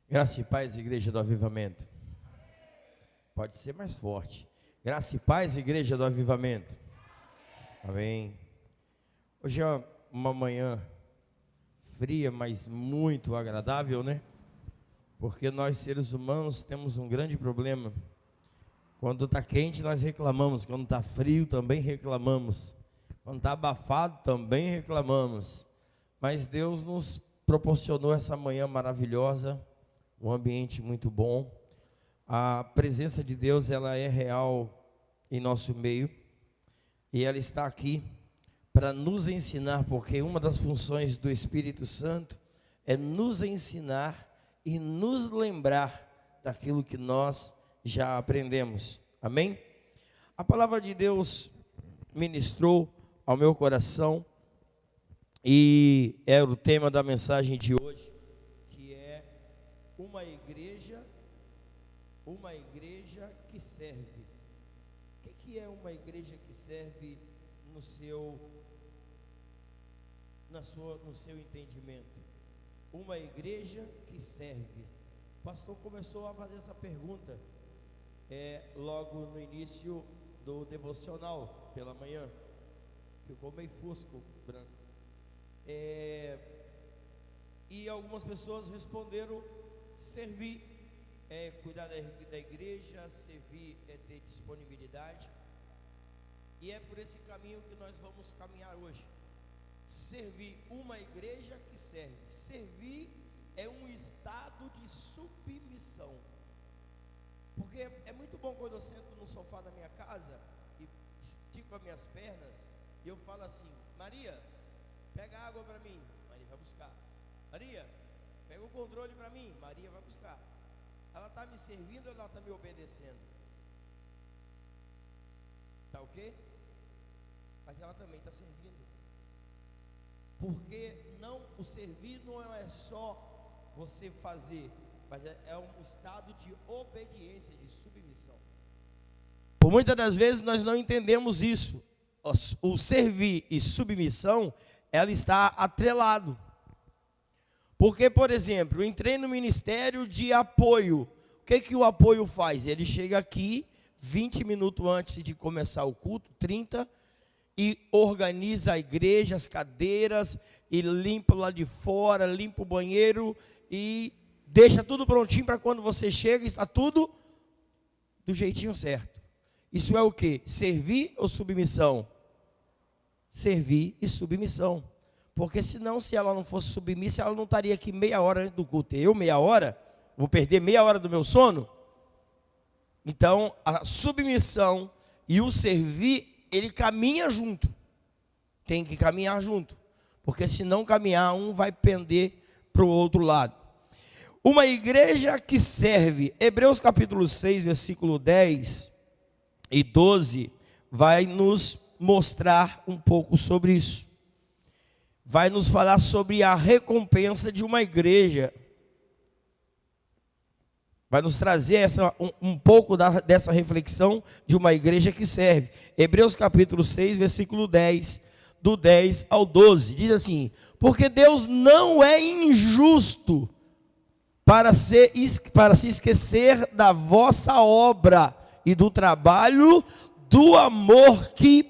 Graça e paz, Igreja do Avivamento. Pode ser mais forte. Graça e paz, Igreja do Avivamento. Amém. Hoje é uma manhã fria, mas muito agradável, né? Porque nós, seres humanos, temos um grande problema. Quando está quente, nós reclamamos. Quando está frio, também reclamamos. Quando está abafado, também reclamamos. Mas Deus nos proporcionou essa manhã maravilhosa, um ambiente muito bom. A presença de Deus, ela é real em nosso meio. E ela está aqui para nos ensinar, porque uma das funções do Espírito Santo é nos ensinar e nos lembrar daquilo que nós já aprendemos. Amém? A palavra de Deus ministrou ao meu coração e é o tema da mensagem de hoje, que é uma igreja que serve. O que é uma igreja que serve no seu entendimento? Uma igreja que serve. O pastor começou a fazer essa pergunta logo no início do devocional, pela manhã. Ficou meio fosco, branco. E algumas pessoas responderam: servir é cuidar da igreja, servir é ter disponibilidade. E é por esse caminho que nós vamos caminhar hoje. Servir, uma igreja que serve. Servir é um estado de submissão. Porque é muito bom quando eu sento no sofá da minha casa e estico as minhas pernas e eu falo assim: Maria, pega água para mim. Maria vai buscar. Maria, pega o controle para mim. Maria vai buscar. Ela está me servindo ou ela está me obedecendo? Está ok? Mas ela também está servindo. Porque o servir não é só você fazer, mas é um estado de obediência, de submissão. Por muitas das vezes nós não entendemos isso. O servir e submissão, ela está atrelado. Porque, por exemplo, eu entrei no ministério de apoio. O que o apoio faz? Ele chega aqui 20 minutos antes de começar o culto, 30, e organiza a igreja, as cadeiras, e limpa lá de fora, limpa o banheiro, e deixa tudo prontinho para quando você chega, está tudo do jeitinho certo. Isso é o que? Servir ou submissão? Servir e submissão. Porque senão, se ela não fosse submissa, ela não estaria aqui meia hora antes do culto. Eu, meia hora, vou perder meia hora do meu sono? Então, a submissão e o servir, ele caminha junto. Tem que caminhar junto. Porque se não caminhar, um vai pender para o outro lado. Uma igreja que serve, Hebreus capítulo 6, versículo 10 e 12, vai nos mostrar um pouco sobre isso. Vai nos falar sobre a recompensa de uma igreja. Vai nos trazer um pouco dessa reflexão de uma igreja que serve. Hebreus capítulo 6, versículo 10, do 10 ao 12, diz assim: porque Deus não é injusto para se esquecer da vossa obra e do trabalho, do amor que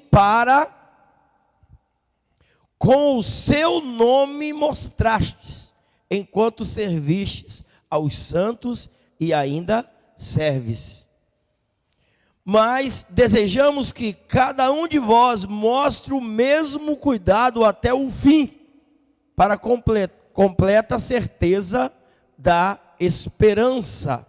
com o seu nome mostrastes, enquanto servistes aos santos e ainda serves. Mas desejamos que cada um de vós mostre o mesmo cuidado até o fim, para completa certeza da esperança,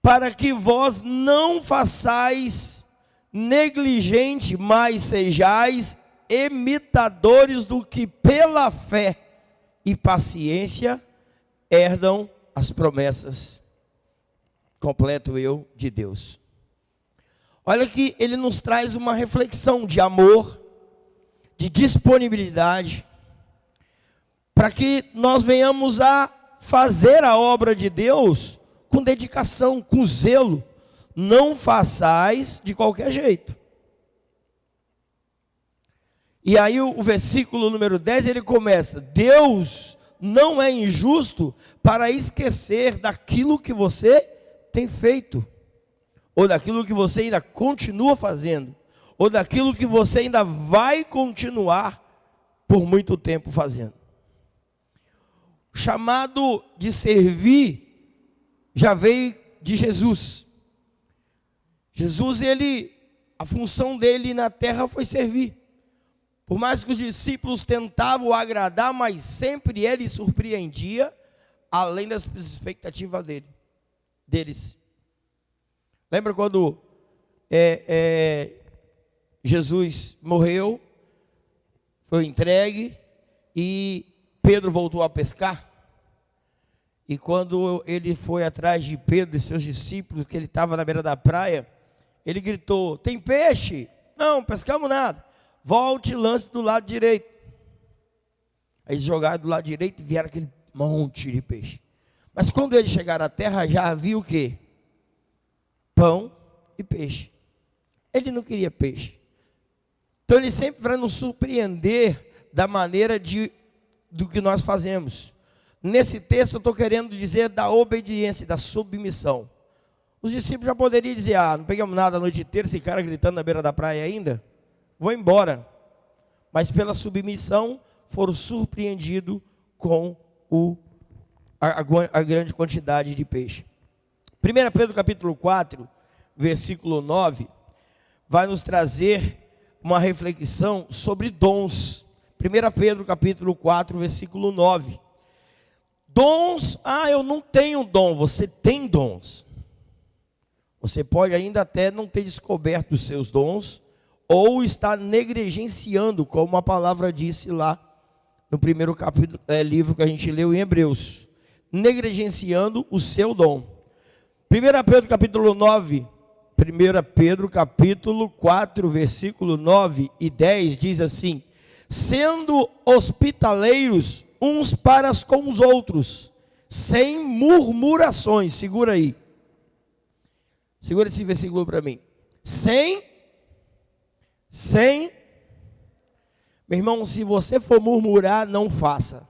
para que vós não façais negligente, mas sejais imitadores do que pela fé e paciência herdam as promessas. Completo eu de Deus. Olha que ele nos traz uma reflexão de amor, de disponibilidade, para que nós venhamos a fazer a obra de Deus com dedicação, com zelo. Não façais de qualquer jeito. E aí o versículo número 10, ele começa: Deus não é injusto para esquecer daquilo que você tem feito, ou daquilo que você ainda continua fazendo, ou daquilo que você ainda vai continuar por muito tempo fazendo. O chamado de servir já veio de Jesus. Jesus, a função dele na terra foi servir. Por mais que os discípulos tentavam agradar, mas sempre ele surpreendia, além das expectativas deles. Lembra quando Jesus morreu, foi entregue, e Pedro voltou a pescar? E quando ele foi atrás de Pedro e seus discípulos, que ele estava na beira da praia, ele gritou: tem peixe? Não, pescamos nada. Volte e lance do lado direito. Aí eles jogaram do lado direito e vieram aquele monte de peixe. Mas quando eles chegaram à terra, já havia o quê? Pão e peixe. Ele não queria peixe. Então ele sempre vai nos surpreender da maneira do que nós fazemos. Nesse texto eu estou querendo dizer da obediência, da submissão. Os discípulos já poderiam dizer: não pegamos nada a noite inteira, esse cara gritando na beira da praia ainda. Vou embora. Mas pela submissão foram surpreendidos com a grande quantidade de peixe. 1 Pedro capítulo 4, versículo 9, vai nos trazer uma reflexão sobre dons. 1 Pedro capítulo 4, versículo 9. Dons, eu não tenho dom. Você tem dons. Você pode ainda até não ter descoberto os seus dons, ou está negligenciando, como a palavra disse lá no primeiro capítulo, livro que a gente leu em Hebreus, negligenciando o seu dom. 1 Pedro capítulo 9, 1 Pedro capítulo 4, versículo 9 e 10 diz assim: sendo hospitaleiros uns para com os outros, sem murmurações. Segura aí, segura esse versículo para mim. Sem, meu irmão, se você for murmurar, não faça.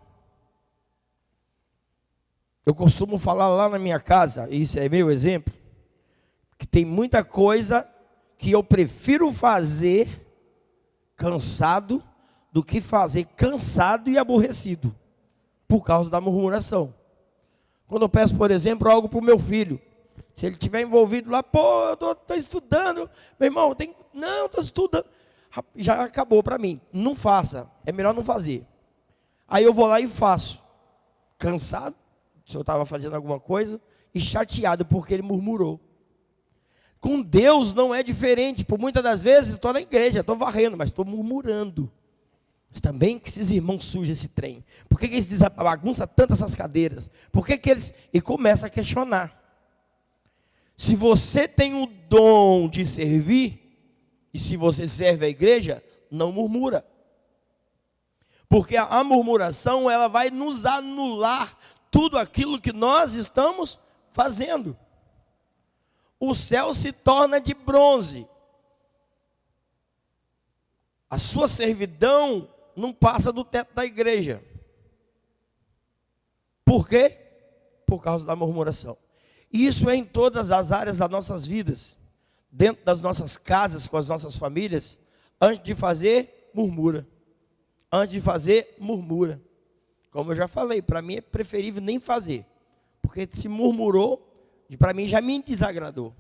Eu costumo falar lá na minha casa, isso é meu exemplo, que tem muita coisa que eu prefiro fazer cansado do que fazer cansado e aborrecido, por causa da murmuração. Quando eu peço, por exemplo, algo para o meu filho, se ele estiver envolvido lá, eu estou estudando, meu irmão, não, estou estudando, já acabou para mim, não faça, é melhor não fazer. Aí eu vou lá e faço, cansado, se eu estava fazendo alguma coisa, e chateado porque ele murmurou. Com Deus não é diferente. Por muitas das vezes eu estou na igreja, estou varrendo, mas estou murmurando. Mas também que esses irmãos sujam esse trem. Por que eles bagunçam tanto essas cadeiras? Por que eles... E começa a questionar. Se você tem o dom de servir, e se você serve a igreja, não murmura. Porque a murmuração, ela vai nos anular tudo aquilo que nós estamos fazendo. O céu se torna de bronze. A sua servidão não passa do teto da igreja. Por quê? Por causa da murmuração. Isso é em todas as áreas das nossas vidas. Dentro das nossas casas, com as nossas famílias. Antes de fazer, murmura. Antes de fazer, murmura. Como eu já falei, para mim é preferível nem fazer. Porque se murmurou, para mim já me desagradou.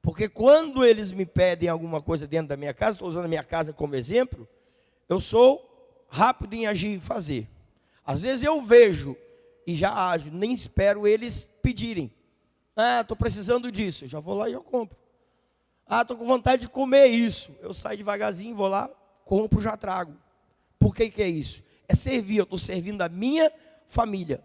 Porque quando eles me pedem alguma coisa dentro da minha casa, estou usando a minha casa como exemplo, eu sou rápido em agir e fazer. Às vezes eu vejo e já ajo, nem espero eles pedirem. Estou precisando disso, eu já vou lá e eu compro. Estou com vontade de comer isso. Eu saio devagarzinho, vou lá, compro, já trago. Por que é isso? É servir, eu estou servindo a minha família.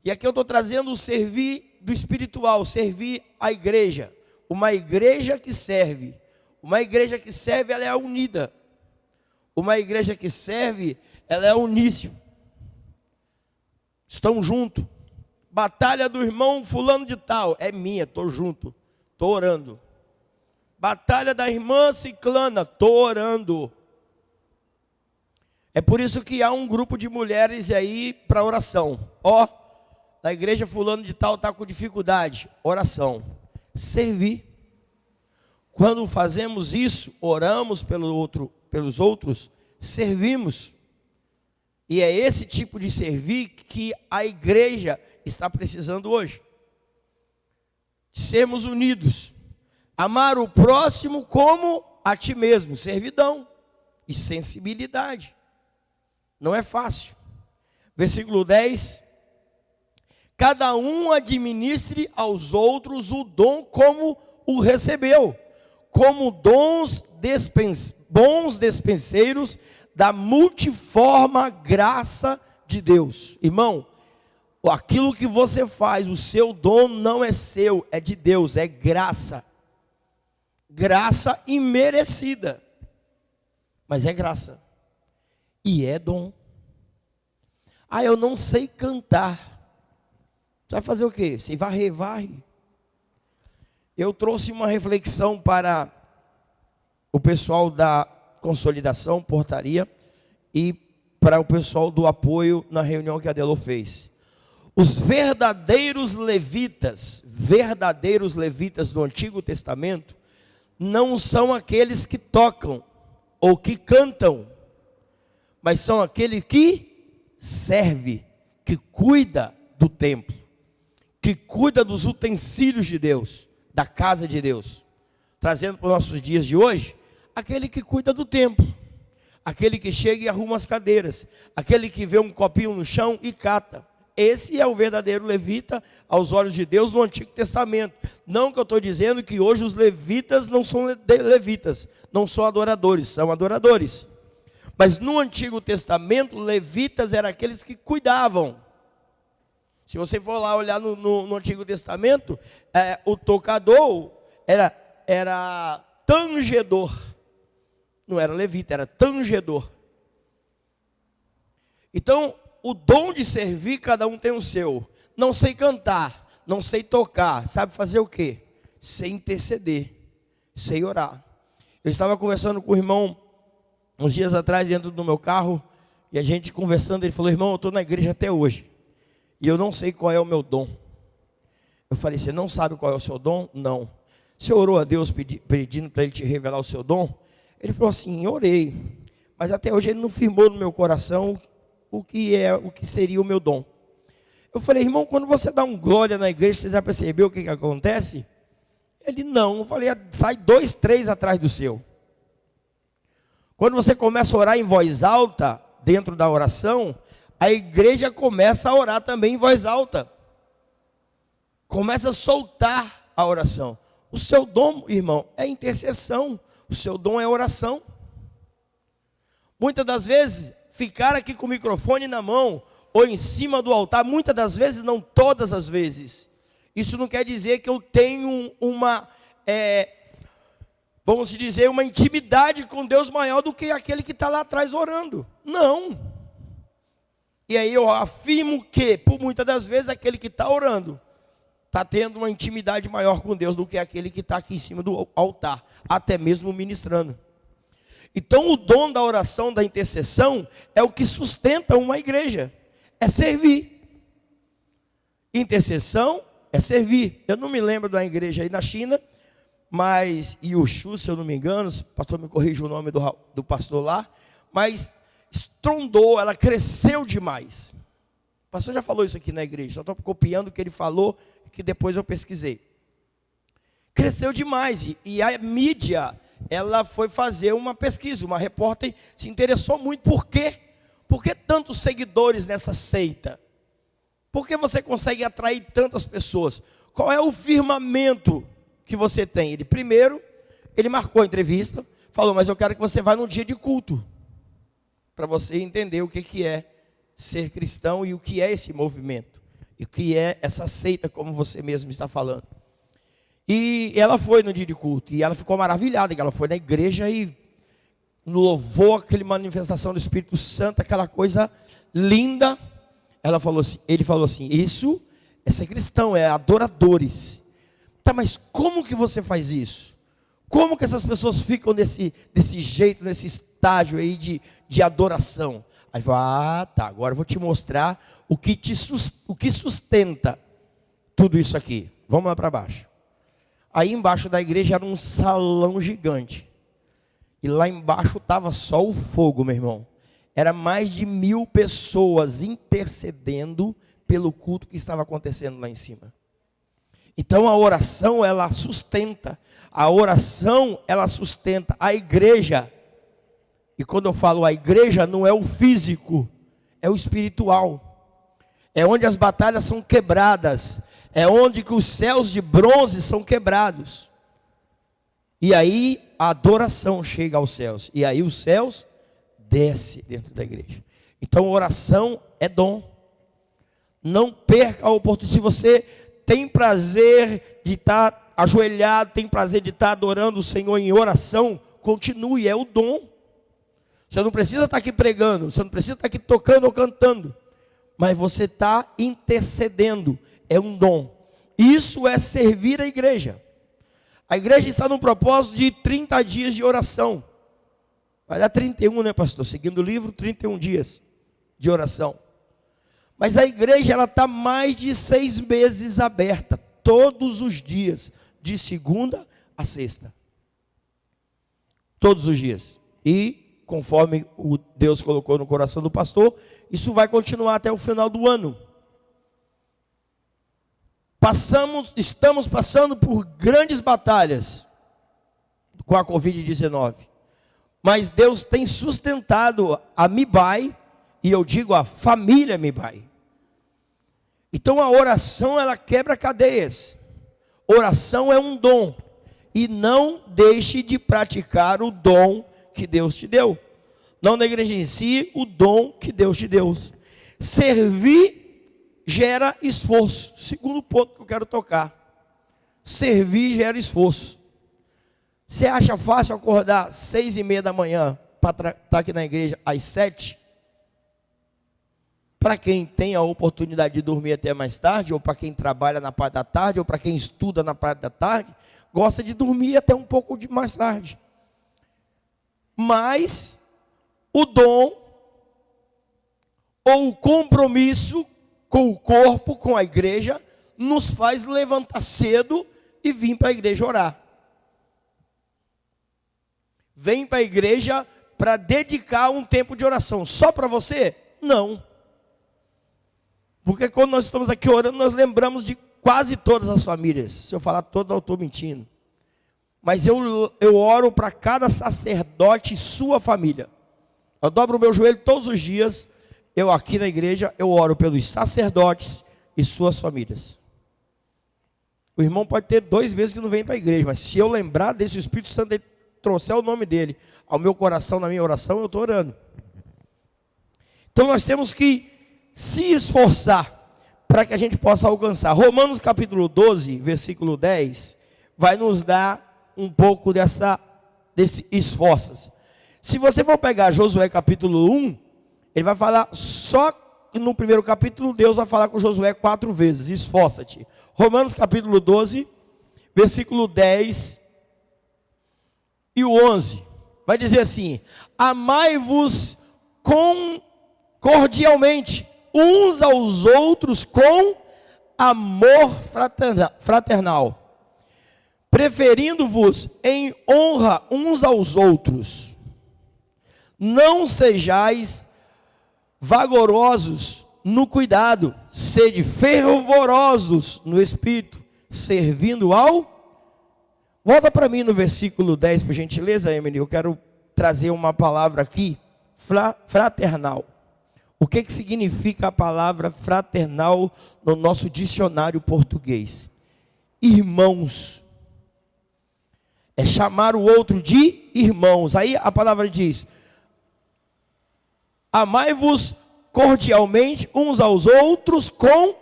E aqui eu estou trazendo o servir do espiritual, servir a igreja. Uma igreja que serve. Uma igreja que serve, ela é unida. Uma igreja que serve, ela é uníssima. Estão juntos. Batalha do irmão fulano de tal, é minha, estou junto, estou orando. Batalha da irmã ciclana, estou orando. É por isso que há um grupo de mulheres aí para oração. Da igreja fulano de tal está com dificuldade. Oração. Servir. Quando fazemos isso, oramos pelos outros, servimos. E é esse tipo de servir que a igreja está precisando hoje. Sermos unidos. Amar o próximo como a ti mesmo. Servidão e sensibilidade. Não é fácil. Versículo 10. Cada um administre aos outros o dom como o recebeu, como bons despenseiros da multiforme graça de Deus. Irmão, aquilo que você faz, o seu dom não é seu, é de Deus, é graça. Graça imerecida, mas é graça. E é dom. Eu não sei cantar. Você vai fazer o quê? Você varre. Eu trouxe uma reflexão para o pessoal da consolidação, portaria, e para o pessoal do apoio na reunião que a Adelô fez. Os verdadeiros levitas do Antigo Testamento, não são aqueles que tocam ou que cantam, mas são aqueles que servem, que cuida do templo, que cuida dos utensílios de Deus, da casa de Deus. Trazendo para os nossos dias de hoje, aquele que cuida do templo, aquele que chega e arruma as cadeiras, aquele que vê um copinho no chão e cata. Esse é o verdadeiro levita aos olhos de Deus no Antigo Testamento. Não que eu estou dizendo que hoje os levitas não são levitas, não são adoradores, são adoradores. Mas no Antigo Testamento, levitas eram aqueles que cuidavam. Se você for lá olhar no Antigo Testamento, o tocador era tangedor. Não era levita, era tangedor. Então, o dom de servir, cada um tem o seu. Não sei cantar, não sei tocar, sabe fazer o quê? Sei interceder, sei orar. Eu estava conversando com o irmão uns dias atrás dentro do meu carro, e a gente conversando, ele falou: irmão, eu estou na igreja até hoje, e eu não sei qual é o meu dom. Eu falei: você não sabe qual é o seu dom? Não. Você orou a Deus pedindo para Ele te revelar o seu dom? Ele falou assim: orei, mas até hoje Ele não firmou no meu coração o que seria o meu dom. Eu falei: irmão, quando você dá um glória na igreja, você já percebeu o que acontece? Ele: não. Eu falei: sai 2, 3 atrás do seu. Quando você começa a orar em voz alta, dentro da oração, a igreja começa a orar também em voz alta. Começa a soltar a oração. O seu dom, irmão, é intercessão. O seu dom é oração. Muitas das vezes, ficar aqui com o microfone na mão, ou em cima do altar, muitas das vezes, não todas as vezes. Isso não quer dizer que eu tenho vamos dizer, uma intimidade com Deus maior do que aquele que está lá atrás orando. Não. E aí eu afirmo que, por muitas das vezes, aquele que está orando está tendo uma intimidade maior com Deus do que aquele que está aqui em cima do altar, até mesmo ministrando. Então o dom da oração, da intercessão, é o que sustenta uma igreja, é servir. Intercessão é servir. Eu não me lembro da igreja aí na China, mas Yushu, se eu não me engano, o pastor me corrige o nome do pastor lá, mas estrondou, ela cresceu demais. O pastor já falou isso aqui na igreja, só estou copiando o que ele falou, que depois eu pesquisei. Cresceu demais, e a mídia, ela foi fazer uma pesquisa, uma repórter se interessou muito. Por quê? Por que tantos seguidores nessa seita? Por que você consegue atrair tantas pessoas? Qual é o firmamento que você tem? Ele marcou a entrevista, falou: mas eu quero que você vá num dia de culto, para você entender o que é ser cristão e o que é esse movimento, e o que é essa seita, como você mesmo está falando. E ela foi no dia de culto, e ela ficou maravilhada, que ela foi na igreja e louvou aquela manifestação do Espírito Santo, aquela coisa linda. Ele falou assim: isso é ser cristão, é adoradores. Tá, mas como que você faz isso? Como que essas pessoas ficam desse jeito, nesse estágio aí de de adoração. Aí vai, tá, agora eu vou te mostrar o que sustenta tudo isso aqui. Vamos lá para baixo. Aí embaixo da igreja era um salão gigante. E lá embaixo estava só o fogo, meu irmão. Era mais de 1000 pessoas intercedendo pelo culto que estava acontecendo lá em cima. Então a oração, ela sustenta. A oração, ela sustenta a igreja. E quando eu falo a igreja, não é o físico, é o espiritual. É onde as batalhas são quebradas. É onde que os céus de bronze são quebrados. E aí a adoração chega aos céus. E aí os céus descem dentro da igreja. Então oração é dom. Não perca a oportunidade. Se você tem prazer de estar ajoelhado, tem prazer de estar adorando o Senhor em oração, continue, é o dom. Você não precisa estar aqui pregando, você não precisa estar aqui tocando ou cantando, mas você está intercedendo, é um dom. Isso é servir a igreja. A igreja está no propósito de 30 dias de oração. Vai dar 31, né, pastor? Seguindo o livro, 31 dias de oração. Mas a igreja, ela está mais de 6 meses aberta, todos os dias, de segunda a sexta. Todos os dias. E, conforme o Deus colocou no coração do pastor, isso vai continuar até o final do ano. Estamos passando por grandes batalhas com a Covid-19. Mas Deus tem sustentado a MIBAI, e eu digo a família MIBAI. Então a oração, ela quebra cadeias. Oração é um dom. E não deixe de praticar o dom que Deus te deu. Não negligencie o dom que Deus te deu. Servir gera esforço. Segundo ponto que eu quero tocar. Servir gera esforço. Você acha fácil acordar 6:30 da manhã para estar aqui na igreja às 7? Para quem tem a oportunidade de dormir até mais tarde, ou para quem trabalha na parte da tarde, ou para quem estuda na parte da tarde, gosta de dormir até um pouco de mais tarde. Mas o dom ou o compromisso com o corpo, com a igreja, nos faz levantar cedo e vir para a igreja orar. Vem para a igreja para dedicar um tempo de oração. Só para você? Não. Porque quando nós estamos aqui orando, nós lembramos de quase todas as famílias. Se eu falar todas, eu estou mentindo. Mas eu oro para cada sacerdote e sua família. Eu dobro o meu joelho todos os dias. Eu aqui na igreja, eu oro pelos sacerdotes e suas famílias. O irmão pode ter 2 meses que não vem para a igreja, mas se eu lembrar desse, o Espírito Santo, ele trouxer o nome dele ao meu coração, na minha oração, eu estou orando. Então nós temos que se esforçar para que a gente possa alcançar. Romanos capítulo 12, versículo 10, vai nos dar um pouco desse esforço. Se você for pegar Josué capítulo 1, ele vai falar só no primeiro capítulo, Deus vai falar com Josué 4 vezes, esforça-te. Romanos capítulo 12, versículo 10 e o 11, vai dizer assim: amai-vos cordialmente, uns aos outros com amor fraternal, preferindo-vos em honra uns aos outros. Não sejais vagarosos no cuidado, sede fervorosos no espírito, servindo ao... Volta para mim no versículo 10, por gentileza, Emily. Eu quero trazer uma palavra aqui, fraternal. O que significa a palavra fraternal no nosso dicionário português? Irmãos. É chamar o outro de irmãos. Aí a palavra diz: amai-vos cordialmente uns aos outros com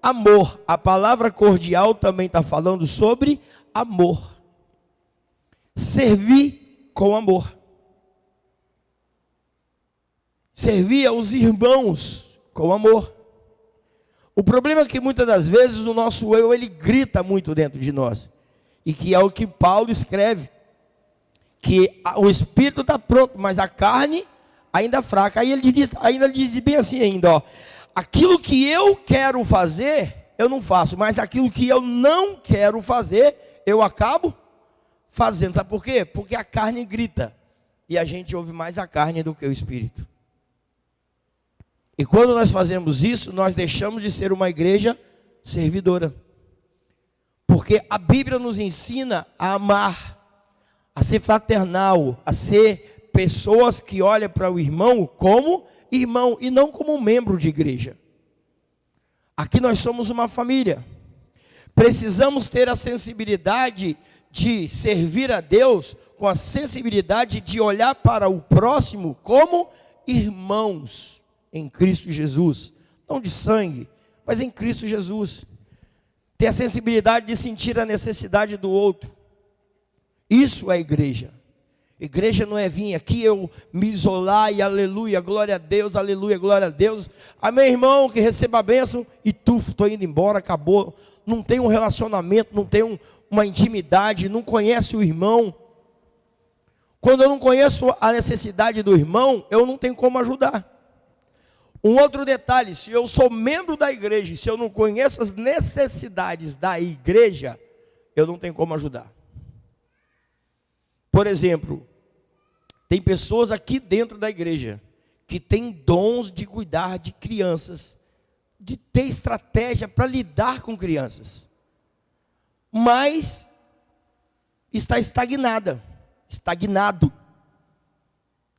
amor. A palavra cordial também está falando sobre amor. Servir com amor. Servir aos irmãos com amor. O problema é que muitas das vezes o nosso eu, ele grita muito dentro de nós. E que é o que Paulo escreve. Que o espírito está pronto, mas a carne ainda fraca. Aí ele diz bem assim ainda, ó, aquilo que eu quero fazer, eu não faço, mas aquilo que eu não quero fazer, eu acabo fazendo. Sabe por quê? Porque a carne grita, e a gente ouve mais a carne do que o Espírito. E quando nós fazemos isso, nós deixamos de ser uma igreja servidora. Porque a Bíblia nos ensina a amar, a ser fraternal, a ser pessoas que olham para o irmão como irmão e não como membro de igreja. Aqui nós somos uma família. Precisamos ter a sensibilidade de servir a Deus com a sensibilidade de olhar para o próximo como irmãos em Cristo Jesus. Não de sangue, mas em Cristo Jesus. Ter a sensibilidade de sentir a necessidade do outro. Isso é igreja. Igreja não é vir aqui eu me isolar e aleluia, glória a Deus, aleluia, glória a Deus. Amém, irmão, que receba a bênção e estou indo embora, acabou. Não tem um relacionamento, não tem uma intimidade, não conhece o irmão. Quando eu não conheço a necessidade do irmão, eu não tenho como ajudar. Um outro detalhe, se eu sou membro da igreja, se eu não conheço as necessidades da igreja, eu não tenho como ajudar. Por exemplo, tem pessoas aqui dentro da igreja que têm dons de cuidar de crianças, de ter estratégia para lidar com crianças, mas está estagnado.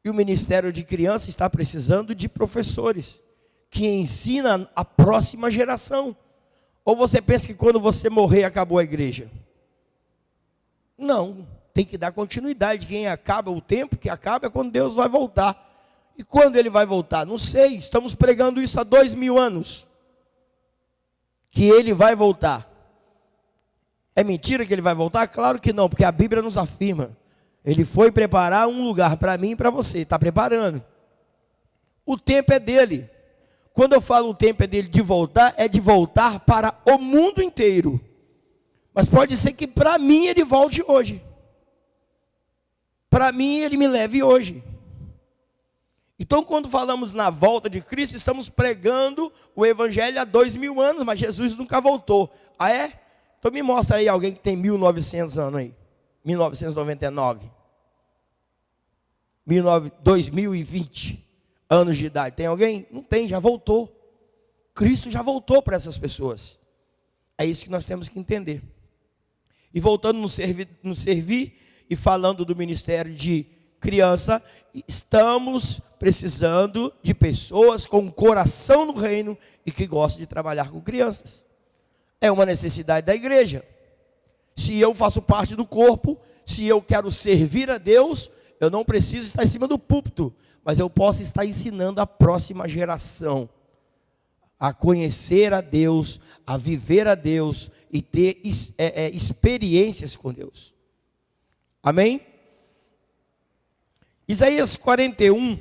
E o Ministério de Criança está precisando de professores que ensinam a próxima geração. Ou você pensa que quando você morrer acabou a igreja? Não, tem que dar continuidade. Quem acaba o tempo que acaba é quando Deus vai voltar. E quando Ele vai voltar? Não sei, estamos pregando isso há 2000 anos. Que Ele vai voltar. É mentira que Ele vai voltar? Claro que não, porque a Bíblia nos afirma. Ele foi preparar um lugar para mim e para você, está preparando. O tempo é dele. Quando eu falo o tempo é dele de voltar, é de voltar para o mundo inteiro. Mas pode ser que para mim ele volte hoje. Para mim ele me leve hoje. Então quando falamos na volta de Cristo, estamos pregando o Evangelho há 2000 anos, mas Jesus nunca voltou. Ah é? Então me mostra aí alguém que tem 1900 anos aí. 1999, 2020 anos de idade. Tem alguém? Não tem, já voltou. Cristo já voltou para essas pessoas. É isso que nós temos que entender. E voltando no servir e falando do ministério de criança, estamos precisando de pessoas com coração no reino e que gostam de trabalhar com crianças. É uma necessidade da igreja. Se eu faço parte do corpo, se eu quero servir a Deus, eu não preciso estar em cima do púlpito, mas eu posso estar ensinando a próxima geração a conhecer a Deus, a viver a Deus e ter experiências com Deus. Amém? Isaías 41,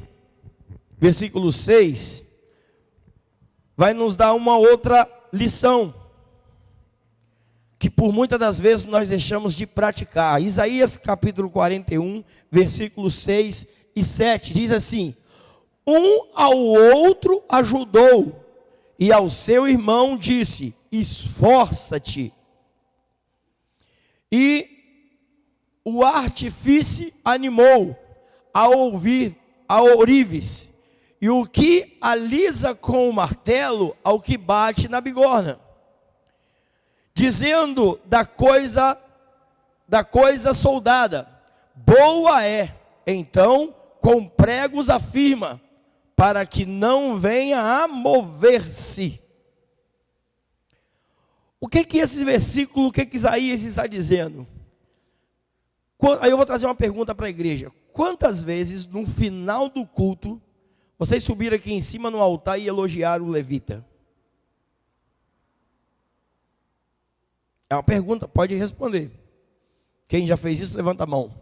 versículo 6, vai nos dar uma outra lição que por muitas das vezes nós deixamos de praticar. Isaías capítulo 41, versículos 6 e 7, diz assim: um ao outro ajudou, e ao seu irmão disse: esforça-te. E o artífice animou a ourives, e o que alisa com o martelo ao que bate na bigorna, dizendo da coisa soldada, boa é. Então com pregos afirma, para que não venha a mover-se. O que esse versículo, o que Isaías está dizendo? Aí eu vou trazer uma pergunta para a igreja. Quantas vezes no final do culto vocês subiram aqui em cima no altar e elogiaram o levita? É uma pergunta, pode responder. Quem já fez isso, levanta a mão.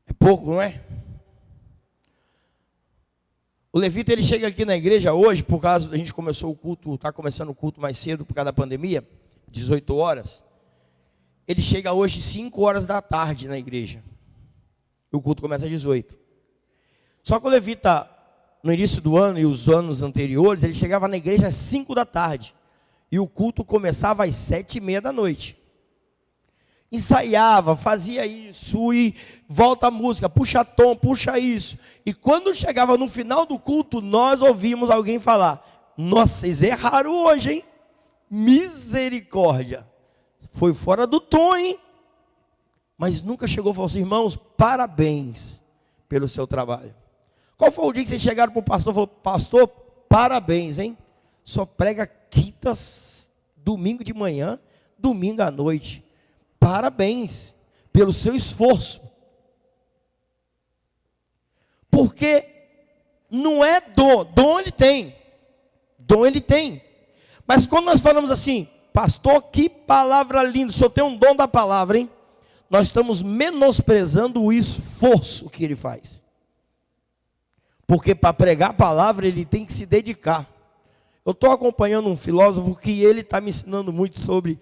É pouco, não é? O levita, ele chega aqui na igreja hoje, por causa, a gente começou o culto, está começando o culto mais cedo por causa da pandemia, 18 horas. Ele chega hoje 5 horas da tarde na igreja. E o culto começa às 18. Só que o levita, no início do ano e os anos anteriores, ele chegava na igreja às 5 da tarde. E o culto começava às 7:30 da noite. Ensaiava, fazia isso, e volta a música, puxa tom, puxa isso. E quando chegava no final do culto, nós ouvimos alguém falar: nossa, vocês erraram hoje, hein? Misericórdia. Foi fora do tom, hein? Mas nunca chegou e falou assim: irmãos, parabéns pelo seu trabalho. Qual foi o dia que vocês chegaram para o pastor e falaram: pastor, parabéns, hein? Só prega quintas, domingo de manhã, domingo à noite. Parabéns pelo seu esforço. Porque não é dom. Dom ele tem. Dom ele tem. Mas quando nós falamos assim: pastor, que palavra linda, o senhor tem um dom da palavra, hein? Nós estamos menosprezando o esforço que ele faz. Porque para pregar a palavra ele tem que se dedicar. Eu estou acompanhando um filósofo que ele está me ensinando muito sobre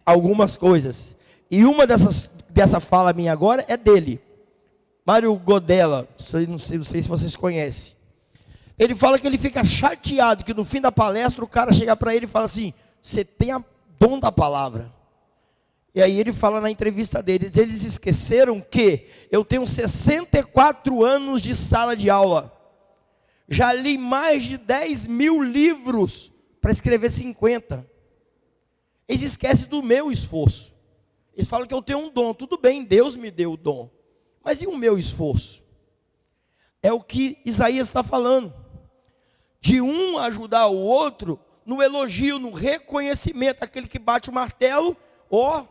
algumas coisas. E uma dessa fala minha agora é dele. Mário Godella, não sei se vocês conhecem. Ele fala que ele fica chateado que no fim da palestra o cara chega para ele e fala assim: você tem a dom da palavra. E aí ele fala na entrevista deles: eles esqueceram que eu tenho 64 anos de sala de aula. Já li mais de 10.000 livros para escrever 50. Eles esquecem do meu esforço. Eles falam que eu tenho um dom. Tudo bem, Deus me deu o dom. Mas e o meu esforço? É o que Isaías está falando. De um ajudar o outro no elogio, no reconhecimento. Aquele que bate o martelo,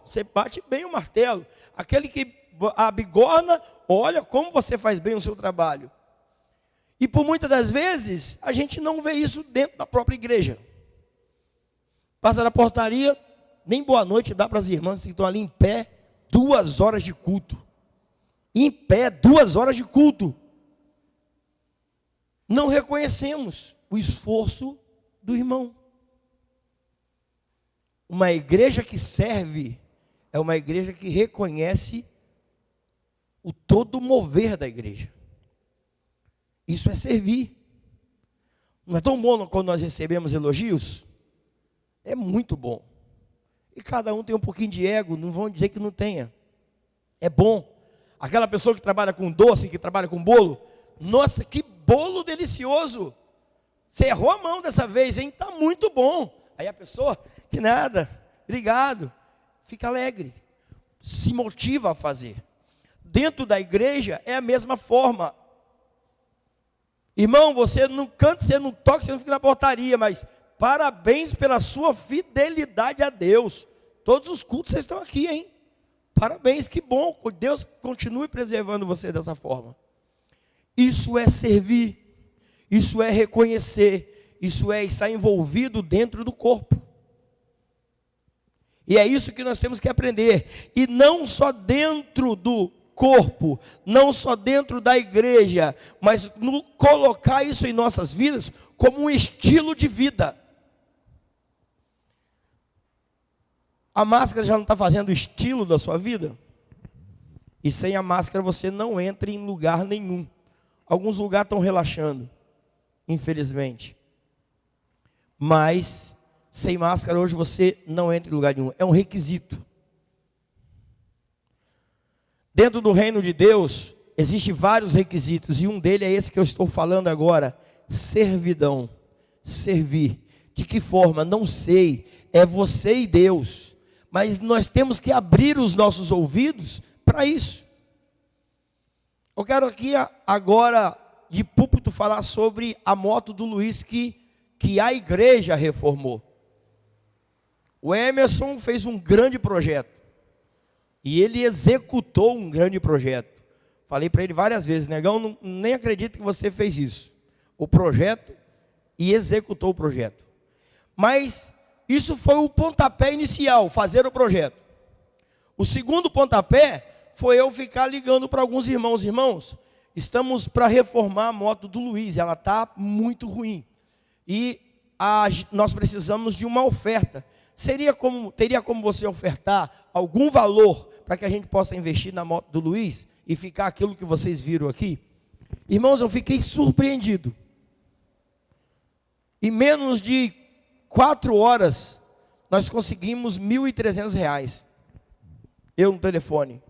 você bate bem o martelo. Aquele que abigorna, olha como você faz bem o seu trabalho. E por muitas das vezes, a gente não vê isso dentro da própria igreja. Passa na portaria, nem boa noite dá para as irmãs que estão ali em pé, 2 horas de culto. Em pé, 2 horas de culto. Não reconhecemos o esforço do irmão. Uma igreja que serve é uma igreja que reconhece o todo mover da igreja. Isso é servir. Não é tão bom quando nós recebemos elogios? É muito bom. E cada um tem um pouquinho de ego, não vão dizer que não tenha. É bom. Aquela pessoa que trabalha com doce, que trabalha com bolo, nossa, que bolo delicioso. Você errou a mão dessa vez, hein? Está muito bom. Aí a pessoa, que nada, obrigado. Fica alegre. Se motiva a fazer. Dentro da igreja é a mesma forma. Irmão, você não canta, você não toca, você não fica na portaria, mas parabéns pela sua fidelidade a Deus. Todos os cultos vocês estão aqui, hein? Parabéns, que bom. Deus continue preservando você dessa forma. Isso é servir. Isso é reconhecer. Isso é estar envolvido dentro do corpo. E é isso que nós temos que aprender. E não só dentro do corpo, não só dentro da igreja, mas colocar isso em nossas vidas como um estilo de vida. A máscara já não está fazendo o estilo da sua vida? E sem a máscara você não entra em lugar nenhum. Alguns lugares estão relaxando, infelizmente. Mas sem máscara hoje você não entra em lugar nenhum. É um requisito. Dentro do reino de Deus, existem vários requisitos, e um deles é esse que eu estou falando agora: servidão, servir. De que forma? Não sei, é você e Deus, mas nós temos que abrir os nossos ouvidos para isso. Eu quero aqui agora, de púlpito, falar sobre a moto do Luiz que a igreja reformou. O Emerson fez um grande projeto. E ele executou um grande projeto. Falei para ele várias vezes: negão, nem acredito que você fez isso. O projeto e executou o projeto. Mas isso foi o pontapé inicial, fazer o projeto. O segundo pontapé foi eu ficar ligando para alguns irmãos. Irmãos, estamos para reformar a moto do Luiz, ela está muito ruim. E nós precisamos de uma oferta. Teria como você ofertar algum valor para que a gente possa investir na moto do Luiz? e ficar aquilo que vocês viram aqui, irmãos, eu fiquei surpreendido. Em menos de 4 horas, nós conseguimos R$1.300. Eu no telefone.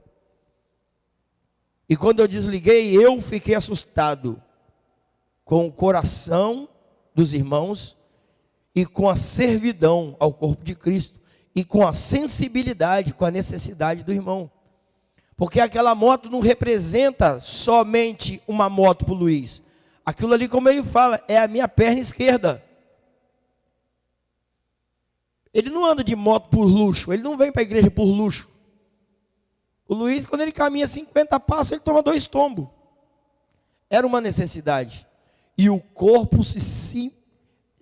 E quando eu desliguei, eu fiquei assustado com o coração dos irmãos e com a servidão ao corpo de Cristo e com a sensibilidade, com a necessidade do irmão. Porque aquela moto não representa somente uma moto para o Luiz. Aquilo ali, como ele fala, é a minha perna esquerda. Ele não anda de moto por luxo, ele não vem para a igreja por luxo. O Luiz, quando ele caminha 50 passos, ele toma 2 tombos. Era uma necessidade. E o corpo se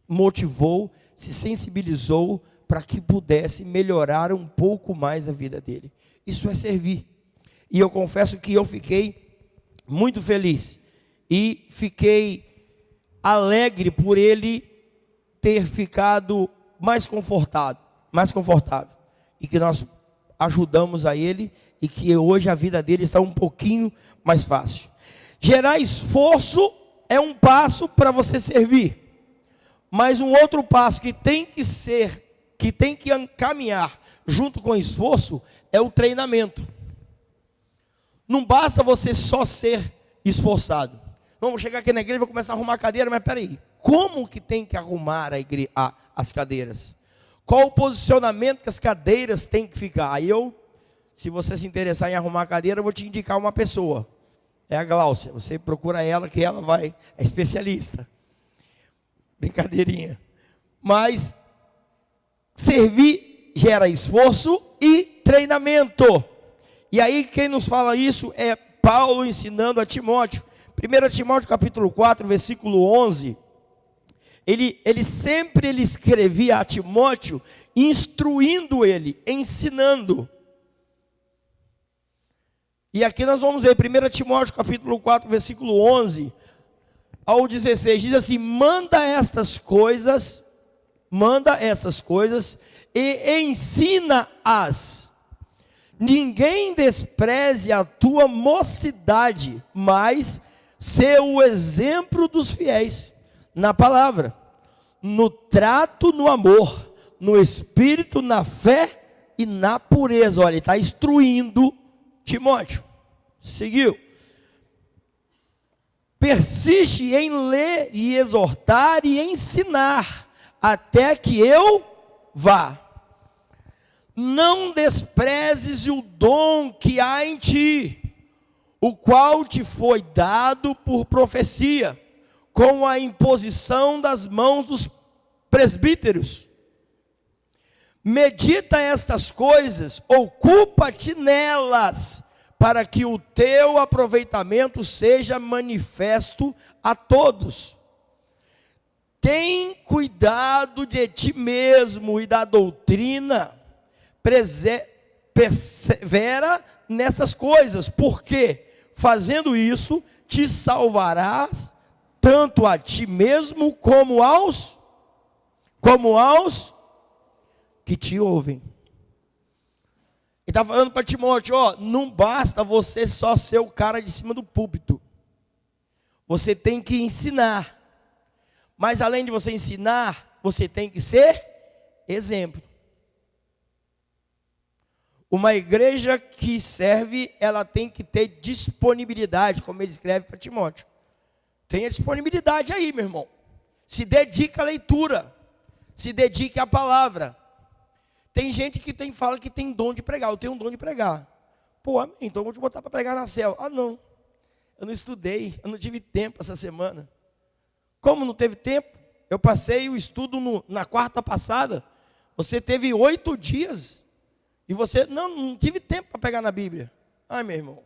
motivou, se sensibilizou para que pudesse melhorar um pouco mais a vida dele. Isso é servir. E eu confesso que eu fiquei muito feliz. E fiquei alegre por ele ter ficado mais confortável. E que nós ajudamos a ele e que hoje a vida dele está um pouquinho mais fácil. Gerar esforço é um passo para você servir. Mas um outro passo que tem que caminhar junto com o esforço é o treinamento. Não basta você só ser esforçado. Vamos chegar aqui na igreja e vou começar a arrumar a cadeira, mas peraí, como que tem que arrumar as cadeiras? Qual o posicionamento que as cadeiras têm que ficar? Aí se você se interessar em arrumar a cadeira, eu vou te indicar uma pessoa. É a Gláucia. Você procura ela, que ela é especialista. Brincadeirinha. Mas servir gera esforço e treinamento. E aí quem nos fala isso é Paulo ensinando a Timóteo. 1 Timóteo capítulo 4, versículo 11. Ele sempre escrevia a Timóteo, instruindo ele, ensinando. E aqui nós vamos ver 1 Timóteo capítulo 4, versículo 11 ao 16. Diz assim: manda essas coisas e ensina-as. Ninguém despreze a tua mocidade, mas sê o exemplo dos fiéis na palavra, no trato, no amor, no espírito, na fé e na pureza. Olha, ele está instruindo Timóteo. Seguiu. Persiste em ler e exortar e ensinar, até que eu vá. Não desprezes o dom que há em ti, o qual te foi dado por profecia, com a imposição das mãos dos presbíteros. Medita estas coisas, ocupa-te nelas, para que o teu aproveitamento seja manifesto a todos. Tem cuidado de ti mesmo e da doutrina, persevera nessas coisas, porque fazendo isso te salvarás tanto a ti mesmo como aos que te ouvem. Ele está falando para Timóteo, não basta você só ser o cara de cima do púlpito. Você tem que ensinar. Mas além de você ensinar, você tem que ser exemplo. Uma igreja que serve, ela tem que ter disponibilidade, como ele escreve para Timóteo. Tenha disponibilidade aí, meu irmão. Se dedica à leitura. Se dedique à palavra. Tem gente que fala que tem dom de pregar. Eu tenho um dom de pregar. Pô, amém, então eu vou te botar para pregar na célula. Não. Eu não estudei. Eu não tive tempo essa semana. Como não teve tempo? Eu passei o estudo na quarta passada. Você teve 8 dias. E você, não tive tempo para pegar na Bíblia. Ai, meu irmão.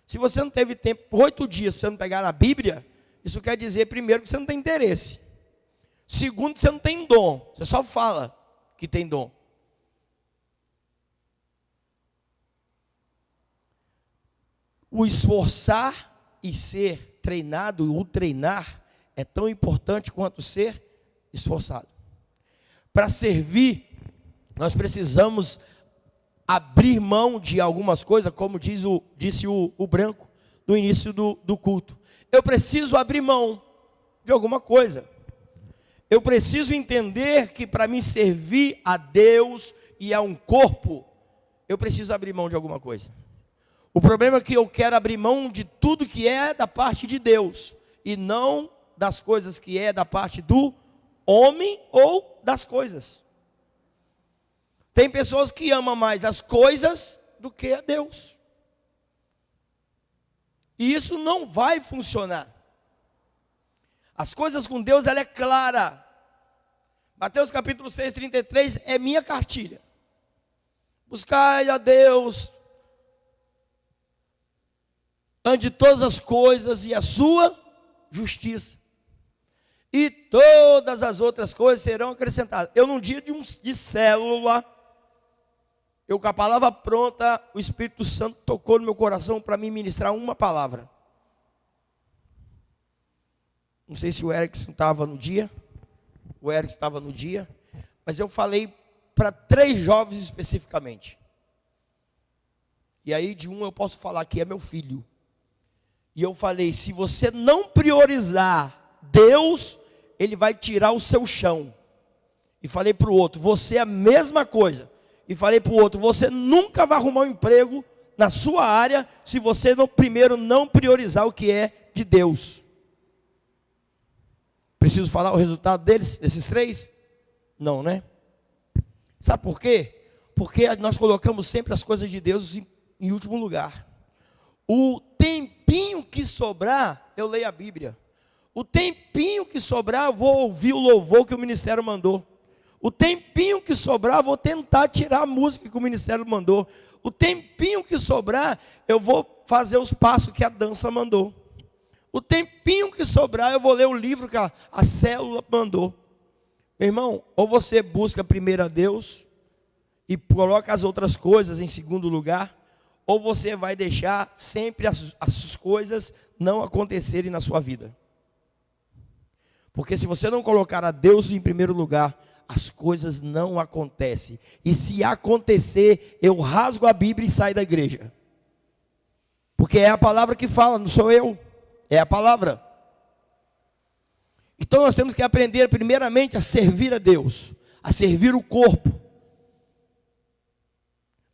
Se você não teve tempo por 8 dias para você não pegar na Bíblia, isso quer dizer, primeiro, que você não tem interesse. Segundo, que você não tem dom. Você só fala que tem dom. O esforçar e ser treinado, o treinar, é tão importante quanto ser esforçado. Para servir, nós precisamos abrir mão de algumas coisas, como disse o Branco. no início do culto. Eu preciso abrir mão de alguma coisa. Eu preciso entender que para me servir a Deus e a um corpo, eu preciso abrir mão de alguma coisa. O problema é que eu quero abrir mão de tudo que é da parte de Deus, e não das coisas que é da parte do homem ou das coisas. Tem pessoas que amam mais as coisas do que a Deus. E isso não vai funcionar. As coisas com Deus, ela é clara. Mateus capítulo 6, 33 é minha cartilha. Buscai a Deus ante todas as coisas e a sua justiça. E todas as outras coisas serão acrescentadas. Eu num dia de célula, eu com a palavra pronta, o Espírito Santo tocou no meu coração para me ministrar uma palavra. Não sei se o Erickson estava no dia. O Erickson estava no dia. Mas eu falei para 3 jovens especificamente. E aí de um eu posso falar que é meu filho. E eu falei, se você não priorizar Deus, Ele vai tirar o seu chão. E falei para o outro, você é a mesma coisa. E falei para o outro, você nunca vai arrumar um emprego na sua área, se você primeiro não priorizar o que é de Deus. Preciso falar o resultado desses 3? Não, né? Sabe por quê? Porque nós colocamos sempre as coisas de Deus em último lugar. O tempinho que sobrar, eu leio a Bíblia. O tempinho que sobrar, eu vou ouvir o louvor que o ministério mandou. O tempinho que sobrar, eu vou tentar tirar a música que o ministério mandou. O tempinho que sobrar, eu vou fazer os passos que a dança mandou. O tempinho que sobrar, eu vou ler o livro que a célula mandou. Meu irmão, ou você busca primeiro a Deus e coloca as outras coisas em segundo lugar, ou você vai deixar sempre as coisas não acontecerem na sua vida. Porque se você não colocar a Deus em primeiro lugar, as coisas não acontecem. E se acontecer, eu rasgo a Bíblia e saio da igreja. Porque é a palavra que fala, não sou eu. É a palavra. Então nós temos que aprender primeiramente a servir a Deus, a servir o corpo.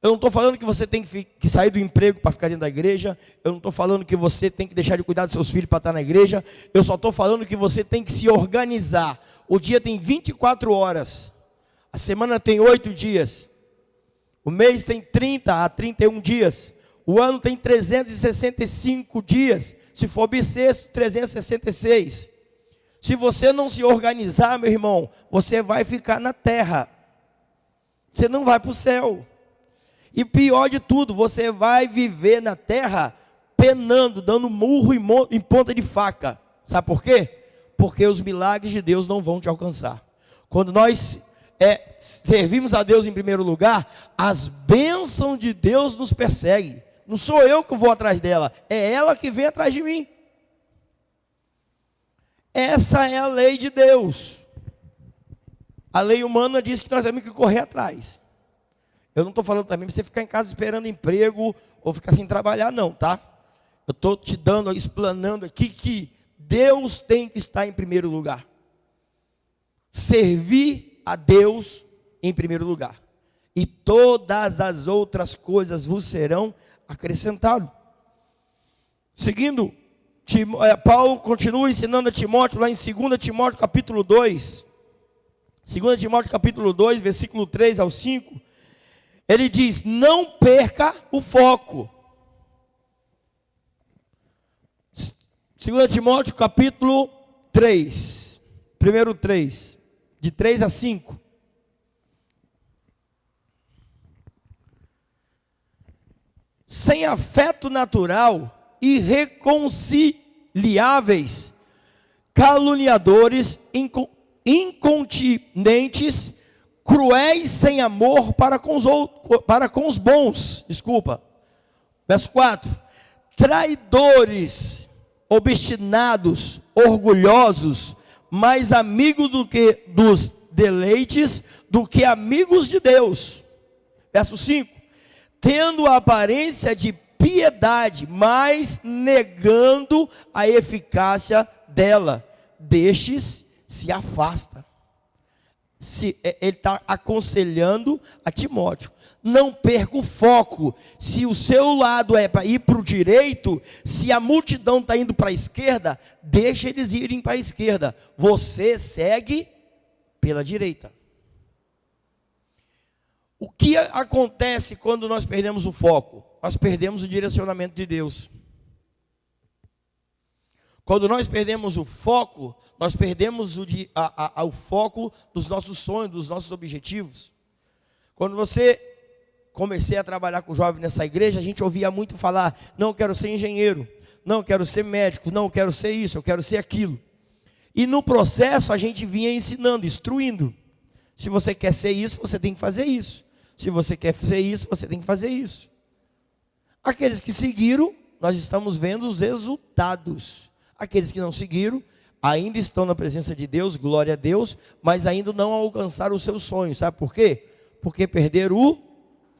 Eu não estou falando que você tem que sair do emprego para ficar dentro da igreja. Eu não estou falando que você tem que deixar de cuidar dos seus filhos para estar na igreja. Eu só estou falando que você tem que se organizar. O dia tem 24 horas. A semana tem 8 dias. O mês tem 30 a 31 dias. O ano tem 365 dias. Se for bissexto, 366. Se você não se organizar, meu irmão, você vai ficar na terra. Você não vai para o céu. E pior de tudo, você vai viver na terra penando, dando murro em ponta de faca. Sabe por quê? Porque os milagres de Deus não vão te alcançar. Quando nós servimos a Deus em primeiro lugar, as bênçãos de Deus nos perseguem. Não sou eu que vou atrás dela, é ela que vem atrás de mim. Essa é a lei de Deus. A lei humana diz que nós temos que correr atrás. Eu não estou falando também para você ficar em casa esperando emprego ou ficar sem trabalhar, não, tá? Eu estou te dando, explanando aqui que Deus tem que estar em primeiro lugar. Servir a Deus em primeiro lugar. E todas as outras coisas vos serão acrescentadas. Seguindo, Paulo continua ensinando a Timóteo, lá em 2 Timóteo capítulo 2. 2 Timóteo capítulo 2, versículo 3 ao 5. Ele diz, não perca o foco. 2 Timóteo capítulo 3, primeiro 3, de 3 a 5. Sem afeto natural, irreconciliáveis, caluniadores, incontinentes, cruéis sem amor para com os bons. Verso 4. Traidores, obstinados, orgulhosos, mais amigos dos deleites do que amigos de Deus. Verso 5. Tendo a aparência de piedade, mas negando a eficácia dela. Destes se afasta. Ele está aconselhando a Timóteo: não perca o foco. Se o seu lado é para ir para o direito, se a multidão está indo para a esquerda, deixa eles irem para a esquerda, você segue pela direita. O que acontece quando nós perdemos o foco? Nós perdemos o direcionamento de Deus. Quando nós perdemos o foco, nós perdemos o foco dos nossos sonhos, dos nossos objetivos. Quando comecei a trabalhar com jovens nessa igreja, a gente ouvia muito falar: não, quero ser engenheiro, não, quero ser médico, não, quero ser isso, eu quero ser aquilo. E no processo a gente vinha ensinando, instruindo. Se você quer ser isso, você tem que fazer isso. Se você quer ser isso, você tem que fazer isso. Aqueles que seguiram, nós estamos vendo os resultados. Aqueles que não seguiram, ainda estão na presença de Deus, glória a Deus, mas ainda não alcançaram os seus sonhos. Sabe por quê? Porque perderam o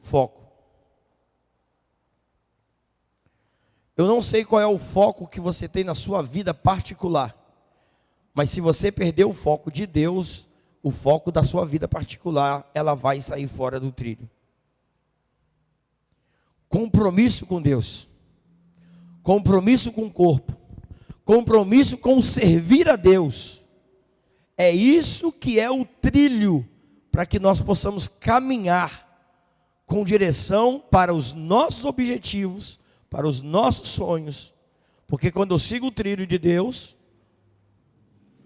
foco. Eu não sei qual é o foco que você tem na sua vida particular, mas se você perder o foco de Deus, o foco da sua vida particular, ela vai sair fora do trilho. Compromisso com Deus, compromisso com o corpo, compromisso com servir a Deus, é isso que é o trilho para que nós possamos caminhar com direção para os nossos objetivos, para os nossos sonhos. Porque quando eu sigo o trilho de Deus,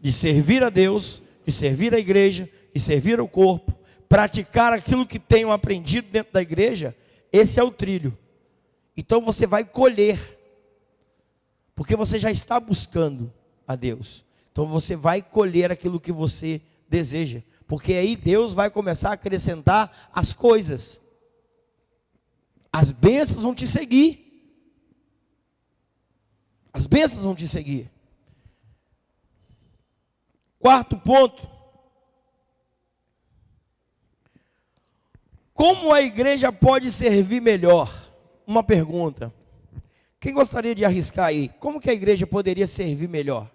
de servir a Deus, de servir a igreja, de servir ao corpo, praticar aquilo que tenho aprendido dentro da igreja, esse é o trilho. Então você vai colher, porque você já está buscando a Deus. Então você vai colher aquilo que você deseja, porque aí Deus vai começar a acrescentar as coisas. As bênçãos vão te seguir. As bênçãos vão te seguir. Quarto ponto: como a igreja pode servir melhor? Uma pergunta. Quem gostaria de arriscar aí? Como que a igreja poderia servir melhor?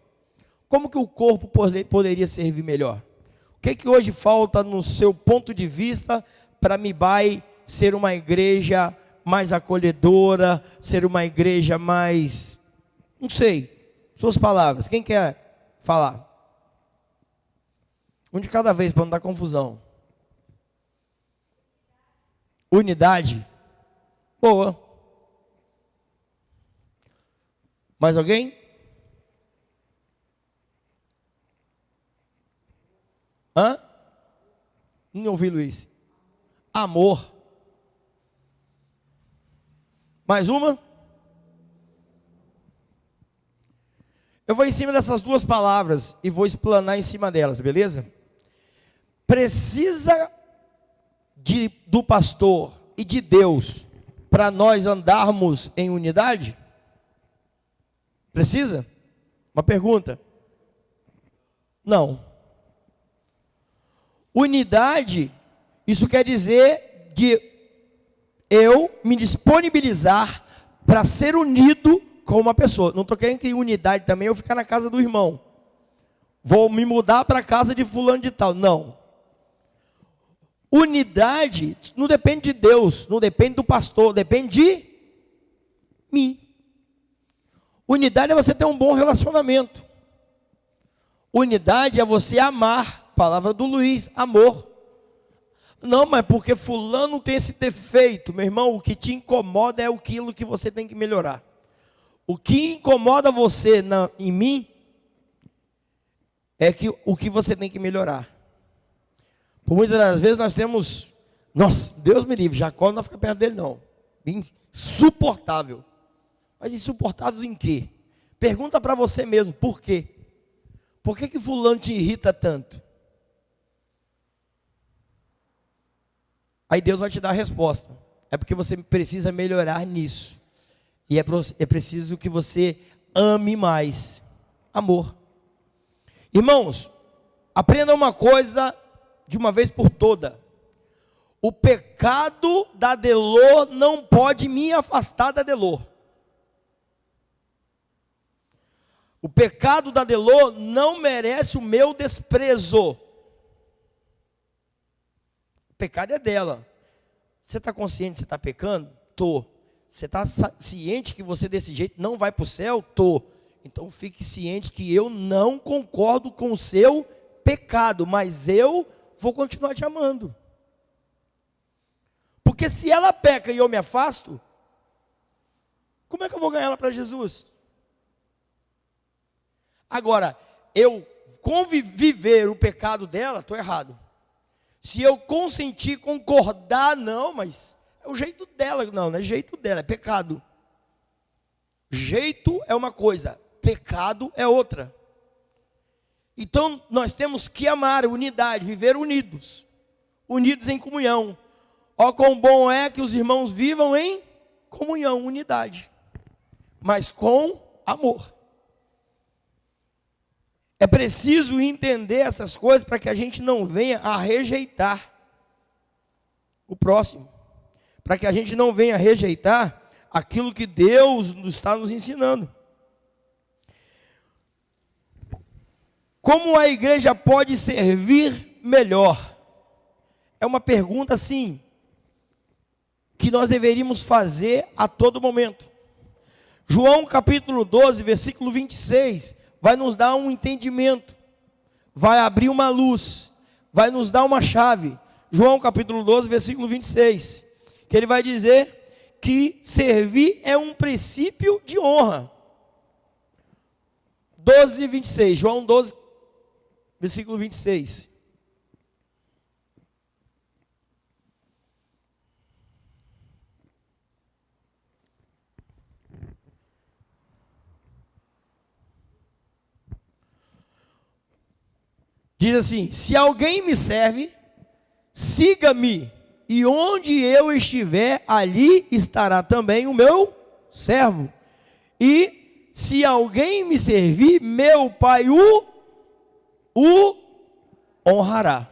Como que o corpo poderia servir melhor? O que hoje falta no seu ponto de vista para MIBAI ser uma igreja mais acolhedora, ser uma igreja mais, não sei, suas palavras, quem quer falar? Um de cada vez para não dar confusão. Unidade. Boa. Mais alguém? Hã? Não ouvi, Luiz. Amor. Mais uma? Eu vou em cima dessas duas palavras e vou explanar em cima delas, beleza? Precisa do pastor e de Deus para nós andarmos em unidade? Precisa? Uma pergunta. Não. Unidade, isso quer dizer de eu me disponibilizar para ser unido com uma pessoa. Não estou querendo que unidade também eu ficar na casa do irmão. Vou me mudar para a casa de fulano de tal. Não. Unidade não depende de Deus, não depende do pastor, depende de mim. Unidade é você ter um bom relacionamento. Unidade é você amar. Palavra do Luiz, amor. Não, mas porque fulano tem esse defeito. Meu irmão, o que te incomoda é aquilo que você tem que melhorar. O que incomoda você em mim é o que você tem que melhorar. Por muitas das vezes nós temos, nossa, Deus me livre, Jacó não fica perto dele não. Insuportável. Mas insuportável em quê? Pergunta para você mesmo, por quê? Por que fulano te irrita tanto? Aí Deus vai te dar a resposta. É porque você precisa melhorar nisso. E é preciso que você ame mais. Amor. Irmãos, aprenda uma coisa de uma vez por toda. o pecado da Delô não pode me afastar da Delô. O pecado da Delô não merece o meu desprezo. O pecado é dela. Você está consciente que você está pecando? Tô. Você está ciente que você desse jeito não vai para o céu? Tô. Então fique ciente que eu não concordo com o seu pecado, mas eu vou continuar te amando. Porque se ela peca e eu me afasto, como é que eu vou ganhar ela para Jesus? Agora, eu conviver o pecado dela, estou errado. Se eu consentir, concordar, não, mas é o jeito dela. Não é jeito dela, é pecado. Jeito é uma coisa, pecado é outra. Então, nós temos que amar, unidade, viver unidos. Unidos em comunhão. Ó, quão bom é que os irmãos vivam em comunhão, unidade. Mas com amor. É preciso entender essas coisas para que a gente não venha a rejeitar o próximo. Para que a gente não venha a rejeitar aquilo que Deus está nos ensinando. Como a igreja pode servir melhor? É uma pergunta assim, que nós deveríamos fazer a todo momento. João capítulo 12, versículo 26, vai nos dar um entendimento, vai abrir uma luz, vai nos dar uma chave. João capítulo 12, versículo 26, que ele vai dizer que servir é um princípio de honra. 12, 26, João 12, versículo 26. Diz assim: se alguém me serve, siga-me, e onde eu estiver, ali estará também o meu servo. E se alguém me servir, meu Pai o honrará.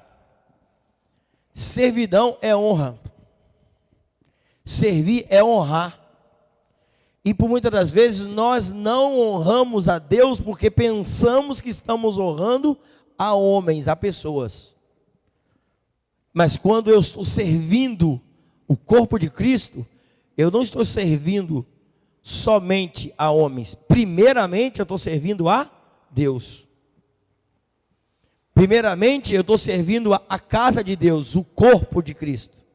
Servidão é honra. Servir é honrar. E por muitas das vezes nós não honramos a Deus porque pensamos que estamos honrando a homens, a pessoas. Mas quando eu estou servindo o corpo de Cristo, eu não estou servindo somente a homens. Primeiramente eu estou servindo a Deus. Primeiramente eu estou servindo a casa de Deus, o corpo de Cristo.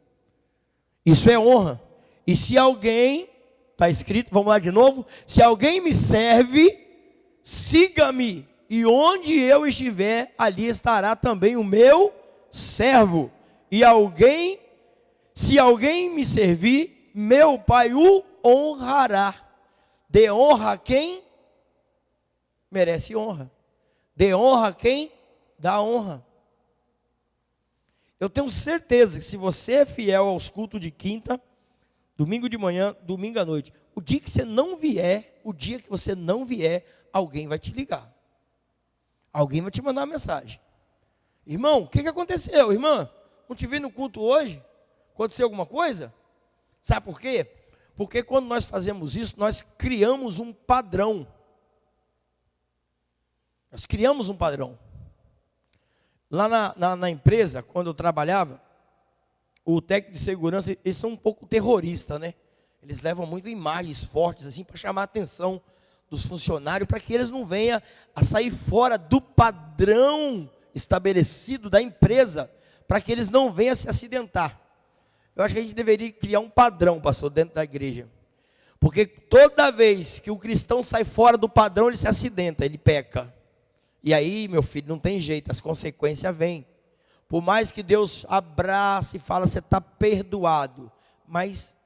Isso é honra. E se alguém, está escrito, vamos lá de novo, se alguém me serve, siga-me. E onde eu estiver, ali estará também o meu servo. E se alguém me servir, meu Pai o honrará. Dê honra a quem merece honra. Dê honra a quem dá honra. Eu tenho certeza que se você é fiel aos cultos de quinta, domingo de manhã, domingo à noite, o dia que você não vier, o dia que você não vier, alguém vai te ligar. Alguém vai te mandar uma mensagem. Irmão, o que aconteceu? Irmã, não te vi no culto hoje? Aconteceu alguma coisa? Sabe por quê? Porque quando nós fazemos isso, nós criamos um padrão. Nós criamos um padrão. Lá na empresa, quando eu trabalhava, o técnico de segurança, eles são um pouco terroristas, né? Eles levam muito imagens fortes, assim, para chamar a atenção dos funcionários, para que eles não venham a sair fora do padrão estabelecido da empresa, para que eles não venham a se acidentar. Eu acho que a gente deveria criar um padrão, pastor, dentro da igreja. Porque toda vez que o cristão sai fora do padrão, ele se acidenta, ele peca. E aí, meu filho, não tem jeito, as consequências vêm. Por mais que Deus abrace e fala, você está perdoado, mas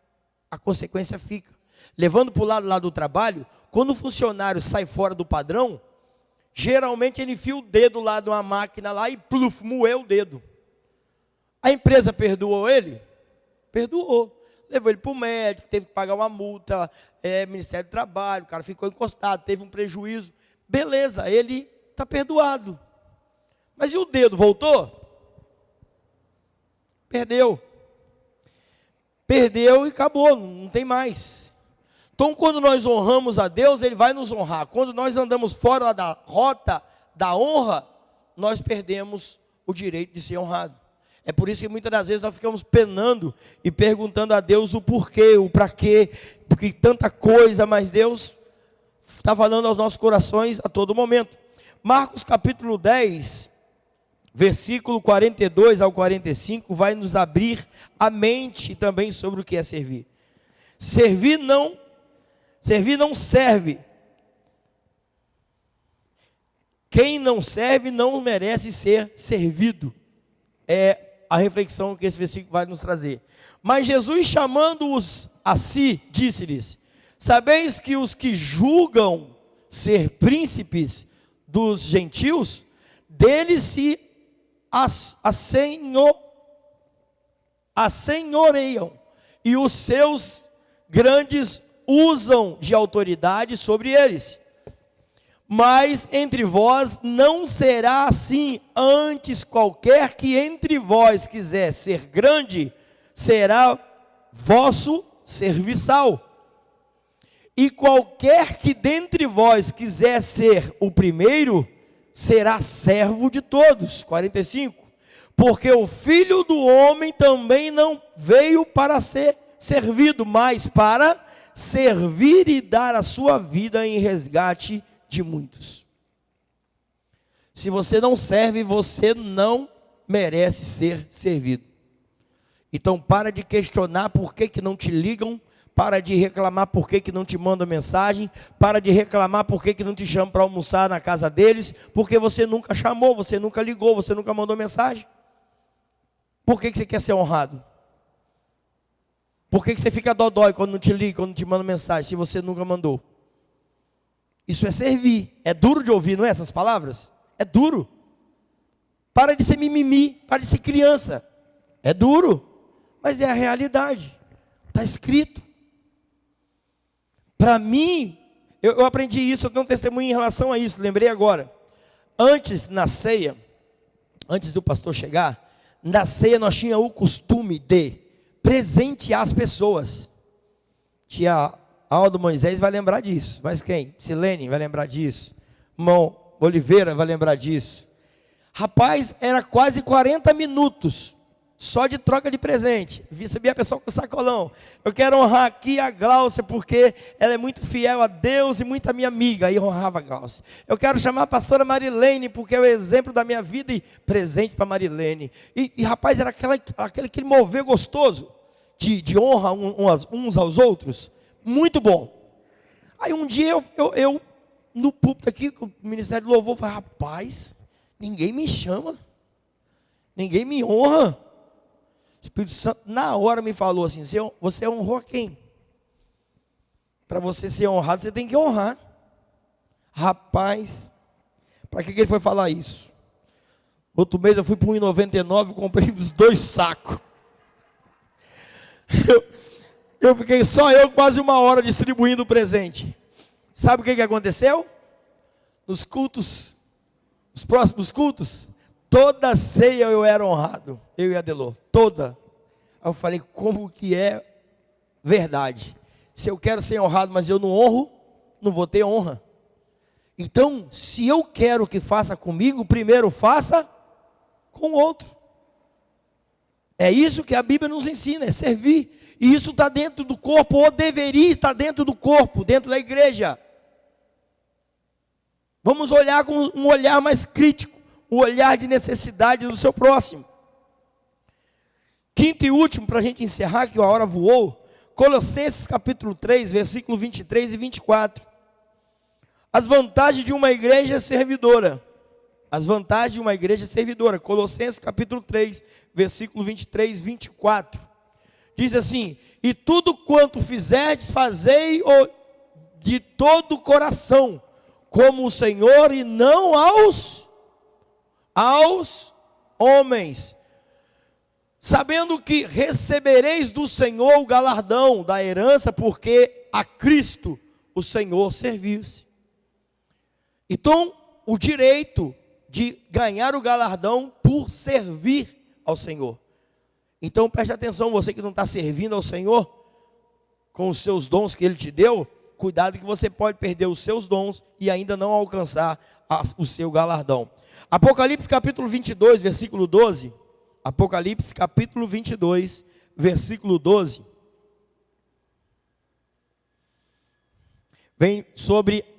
a consequência fica. Levando para o lado lá do trabalho, quando o funcionário sai fora do padrão, geralmente ele enfia o dedo lá de uma máquina lá e pluf, moeu o dedo. A empresa perdoou ele? Perdoou. Levou ele para o médico, teve que pagar uma multa, Ministério do Trabalho, o cara ficou encostado, teve um prejuízo. Beleza, ele está perdoado. Mas e o dedo, voltou? Perdeu. perdeu e acabou, não tem mais. Então, quando nós honramos a Deus, Ele vai nos honrar. Quando nós andamos fora da rota da honra, nós perdemos o direito de ser honrado. É por isso que muitas das vezes nós ficamos penando e perguntando a Deus o porquê, o para quê, porque tanta coisa, mas Deus está falando aos nossos corações a todo momento. Marcos capítulo 10, versículo 42 ao 45, vai nos abrir a mente também sobre o que é servir. Servir não serve. Quem não serve não merece ser servido. É a reflexão que esse versículo vai nos trazer. Mas Jesus, chamando-os a si, disse-lhes: sabeis que os que julgam ser príncipes dos gentios, deles se assenhoreiam, e os seus grandes usam de autoridade sobre eles. Mas entre vós não será assim, antes qualquer que entre vós quiser ser grande, será vosso serviçal. E qualquer que dentre vós quiser ser o primeiro, será servo de todos. 45. Porque o Filho do Homem também não veio para ser servido, mas para servir e dar a sua vida em resgate de muitos. Se você não serve, você não merece ser servido. Então para de questionar por que não te ligam, para de reclamar por que não te mandam mensagem, para de reclamar por que não te chamam para almoçar na casa deles, porque você nunca chamou, você nunca ligou, você nunca mandou mensagem. Por que você quer ser honrado? Por que você fica dodói quando não te liga, quando não te manda mensagem, se você nunca mandou? Isso é servir. É duro de ouvir, não é, essas palavras? É duro. Para de ser mimimi, para de ser criança. É duro, mas é a realidade. Está escrito. Para mim, eu aprendi isso, eu tenho um testemunho em relação a isso, lembrei agora. Antes, na ceia, antes do pastor chegar, na ceia nós tínhamos o costume de presentear as pessoas. Tia Aldo Moisés vai lembrar disso. Mas quem? Silene vai lembrar disso. Irmão Oliveira vai lembrar disso. Rapaz, era quase 40 minutos só de troca de presente. Sabia a pessoa com sacolão. Eu quero honrar aqui a Glaucia, porque ela é muito fiel a Deus e muito a minha amiga. Aí honrava a Glaucia. Eu quero chamar a pastora Marilene, porque é o exemplo da minha vida, e presente para Marilene. E rapaz, era aquele mover gostoso de honra uns aos outros. Muito bom. Aí um dia eu no púlpito aqui, com o Ministério do Louvor, falei: rapaz, ninguém me chama, ninguém me honra. O Espírito Santo na hora me falou assim: você honrou a quem? Para você ser honrado, você tem que honrar. Rapaz, para que ele foi falar isso? Outro mês eu fui para 1,99 e comprei uns 2 sacos. Eu fiquei só quase 1 hora distribuindo o presente. Sabe o que aconteceu? Nos cultos, os próximos cultos, toda ceia eu era honrado, eu e a Adelô, toda. Aí eu falei: como que é verdade? Se eu quero ser honrado, mas eu não honro, não vou ter honra. Então, se eu quero que faça comigo, primeiro faça com o outro. É isso que a Bíblia nos ensina, é servir. E isso está dentro do corpo, ou deveria estar dentro do corpo, dentro da igreja. Vamos olhar com um olhar mais crítico, o olhar de necessidade do seu próximo. Quinto e último, para a gente encerrar, que a hora voou, Colossenses capítulo 3, versículo 23 e 24. As vantagens de uma igreja servidora. As vantagens de uma igreja servidora. Colossenses capítulo 3, versículo 23 e 24. Diz assim: e tudo quanto fizerdes, fazei-o de todo o coração, como o Senhor, e não aos homens, sabendo que recebereis do Senhor o galardão da herança, porque a Cristo o Senhor serviu-se. Então, o direito de ganhar o galardão por servir ao Senhor. Então preste atenção, você que não está servindo ao Senhor, com os seus dons que Ele te deu, cuidado que você pode perder os seus dons e ainda não alcançar o seu galardão. Apocalipse capítulo 22, versículo 12. Apocalipse capítulo 22, versículo 12.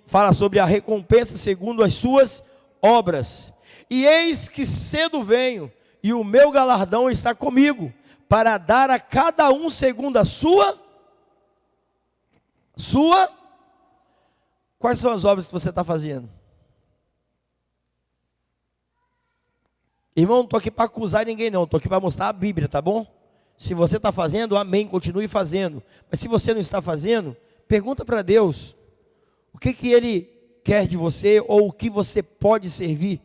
Fala sobre a recompensa segundo as suas obras. E eis que cedo venho, e o meu galardão está comigo, para dar a cada um segundo a sua. Quais são as obras que você está fazendo? Irmão, não estou aqui para acusar ninguém não, estou aqui para mostrar a Bíblia, tá bom? Se você está fazendo, amém, continue fazendo. Mas se você não está fazendo, pergunta para Deus, o que Ele quer de você, ou o que você pode servir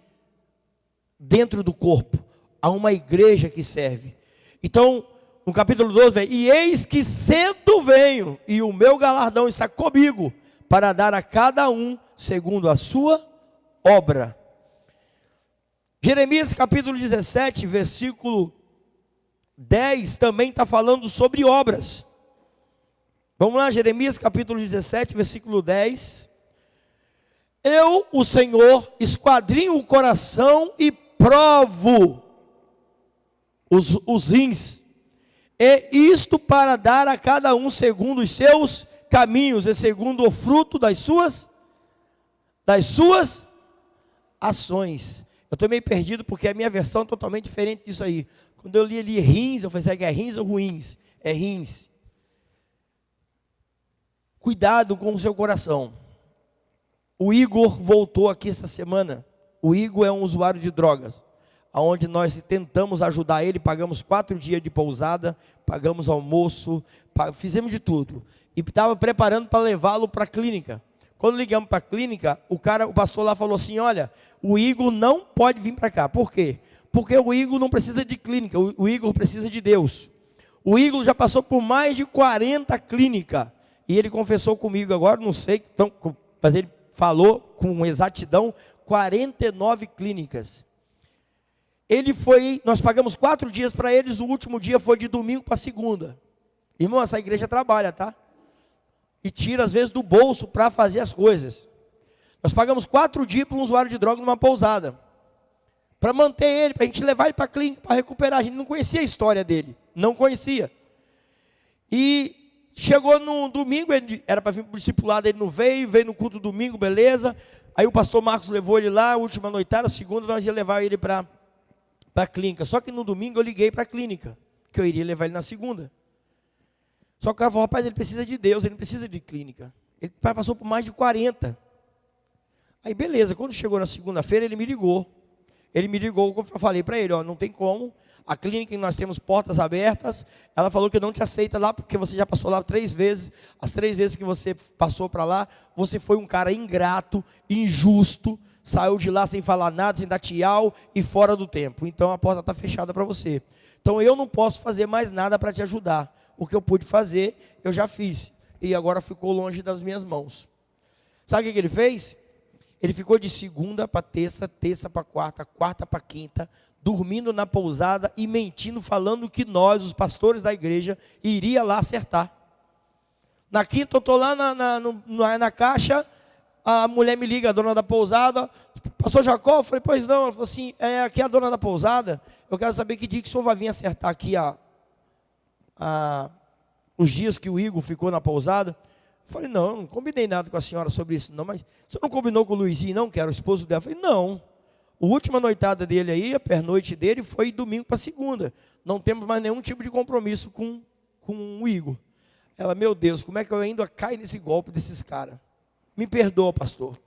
dentro do corpo, a uma igreja que serve. Então, no capítulo 12, e eis que cedo venho, e o meu galardão está comigo, para dar a cada um segundo a sua obra. Jeremias capítulo 17, versículo 10, também está falando sobre obras. Vamos lá, Jeremias capítulo 17, versículo 10. Eu, o Senhor, esquadrinho o coração e provo os rins, e isto para dar a cada um segundo os seus caminhos, e segundo o fruto das suas ações. Eu estou meio perdido porque a minha versão é totalmente diferente disso aí. Quando eu li ali rins, eu falei, será que é rins ou ruins? É rins. Cuidado com o seu coração. O Igor voltou aqui essa semana. O Igor é um usuário de drogas, onde nós tentamos ajudar ele, pagamos 4 dias de pousada, pagamos almoço, fizemos de tudo. E estava preparando para levá-lo para a clínica. Quando ligamos para a clínica, o pastor lá falou assim, olha, o Igor não pode vir para cá. Por quê? Porque o Igor não precisa de clínica, o Igor precisa de Deus. O Igor já passou por mais de 40 clínicas. E ele confessou comigo agora, não sei, mas ele falou com exatidão, 49 clínicas. Nós pagamos 4 dias para eles, o último dia foi de domingo para segunda. Irmão, essa igreja trabalha, tá? E tira às vezes do bolso para fazer as coisas. Nós pagamos 4 dias para um usuário de droga numa pousada, para manter ele, para a gente levar ele para a clínica, para recuperar. A gente não conhecia a história dele, não conhecia. E chegou no domingo, ele era para vir para o discipulado, ele não veio no culto domingo, beleza. Aí o pastor Marcos levou ele lá, a última noitada, a segunda nós ia levar ele para a clínica. Só que no domingo eu liguei para a clínica, que eu iria levar ele na segunda. Só que o cara falou, rapaz, ele precisa de Deus, ele não precisa de clínica. Ele passou por mais de 40. Aí beleza, quando chegou na segunda-feira, ele me ligou. Eu falei para ele, ó, não tem como. A clínica que nós temos portas abertas, ela falou que não te aceita lá, porque você já passou lá 3 vezes. As 3 vezes que você passou para lá, você foi um cara ingrato, injusto, saiu de lá sem falar nada, sem dar tchau e fora do tempo. Então a porta está fechada para você. Então eu não posso fazer mais nada para te ajudar. O que eu pude fazer, eu já fiz. E agora ficou longe das minhas mãos. Sabe o que ele fez? Ele ficou de segunda para terça, terça para quarta, quarta para quinta, dormindo na pousada e mentindo, falando que nós, os pastores da igreja, iria lá acertar. Na quinta eu estou lá na caixa, a mulher me liga, a dona da pousada, pastor Jacó, eu falei, pois não, ela falou assim, aqui é a dona da pousada, eu quero saber que dia que o senhor vai vir acertar aqui os dias que o Igor ficou na pousada. Eu falei, não combinei nada com a senhora sobre isso não, mas você não combinou com o Luizinho não, que era o esposo dela? Eu falei, não, a última noitada dele aí, a pernoite dele foi domingo para segunda, não temos mais nenhum tipo de compromisso com o Igor. Ela, meu Deus, como é que eu ainda caio nesse golpe desses caras? Me perdoa, pastor,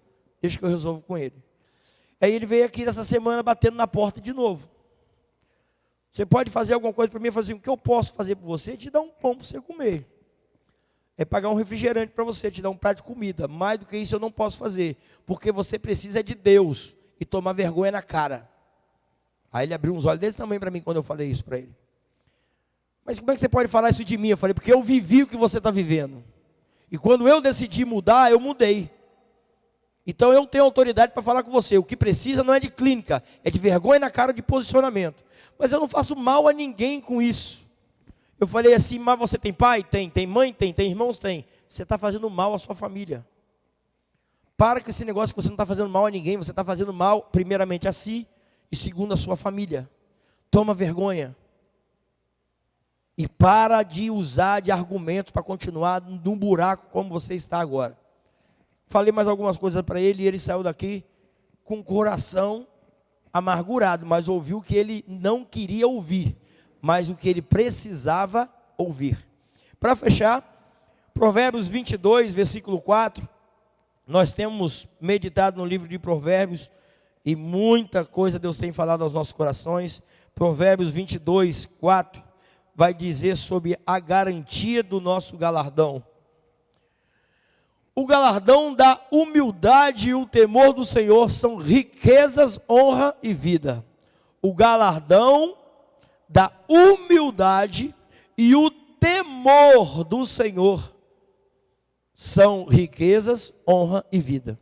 deixa que eu resolvo com ele. Aí ele veio aqui nessa semana batendo na porta de novo. Você pode fazer alguma coisa para mim? Eu falei assim, o que eu posso fazer por você? Te dar um pão para você comer. É pagar um refrigerante para você, te dar um prato de comida. Mais do que isso eu não posso fazer, porque você precisa de Deus e tomar vergonha na cara. Aí ele abriu uns olhos desse tamanho para mim quando eu falei isso para ele. Mas como é que você pode falar isso de mim? Eu falei, porque eu vivi o que você está vivendo. E quando eu decidi mudar, eu mudei. Então eu tenho autoridade para falar com você. O que precisa não é de clínica, é de vergonha na cara, de posicionamento. Mas eu não faço mal a ninguém com isso. Eu falei assim, mas você tem pai? Tem. Tem mãe? Tem. Tem irmãos? Tem. Você está fazendo mal à sua família. Para com esse negócio que você não está fazendo mal a ninguém. Você está fazendo mal, primeiramente, a si e segundo, a sua família. Toma vergonha. E para de usar de argumentos para continuar num buraco como você está agora. Falei mais algumas coisas para ele e ele saiu daqui com o coração amargurado, mas ouviu o que ele não queria ouvir, mas o que ele precisava ouvir. Para fechar, Provérbios 22, versículo 4, nós temos meditado no livro de Provérbios e muita coisa Deus tem falado aos nossos corações. Provérbios 22, 4, vai dizer sobre a garantia do nosso galardão. O galardão da humildade e o temor do Senhor são riquezas, honra e vida. O galardão da humildade e o temor do Senhor são riquezas, honra e vida.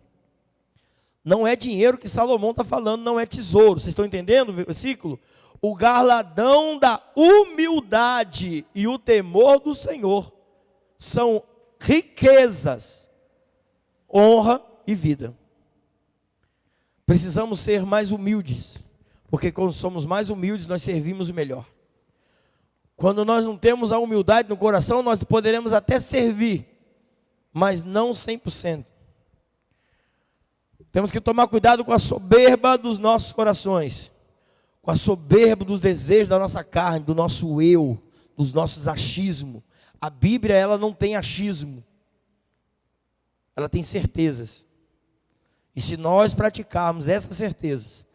Não é dinheiro que Salomão está falando, não é tesouro. Vocês estão entendendo o versículo? O galardão da humildade e o temor do Senhor são riquezas, honra e vida. Precisamos ser mais humildes, porque quando somos mais humildes, nós servimos melhor. Quando nós não temos a humildade no coração, nós poderemos até servir, mas não 100%. Temos que tomar cuidado com a soberba dos nossos corações, com a soberba dos desejos da nossa carne, do nosso eu, dos nossos achismos. A Bíblia, ela não tem achismo, ela tem certezas. E se nós praticarmos essas certezas,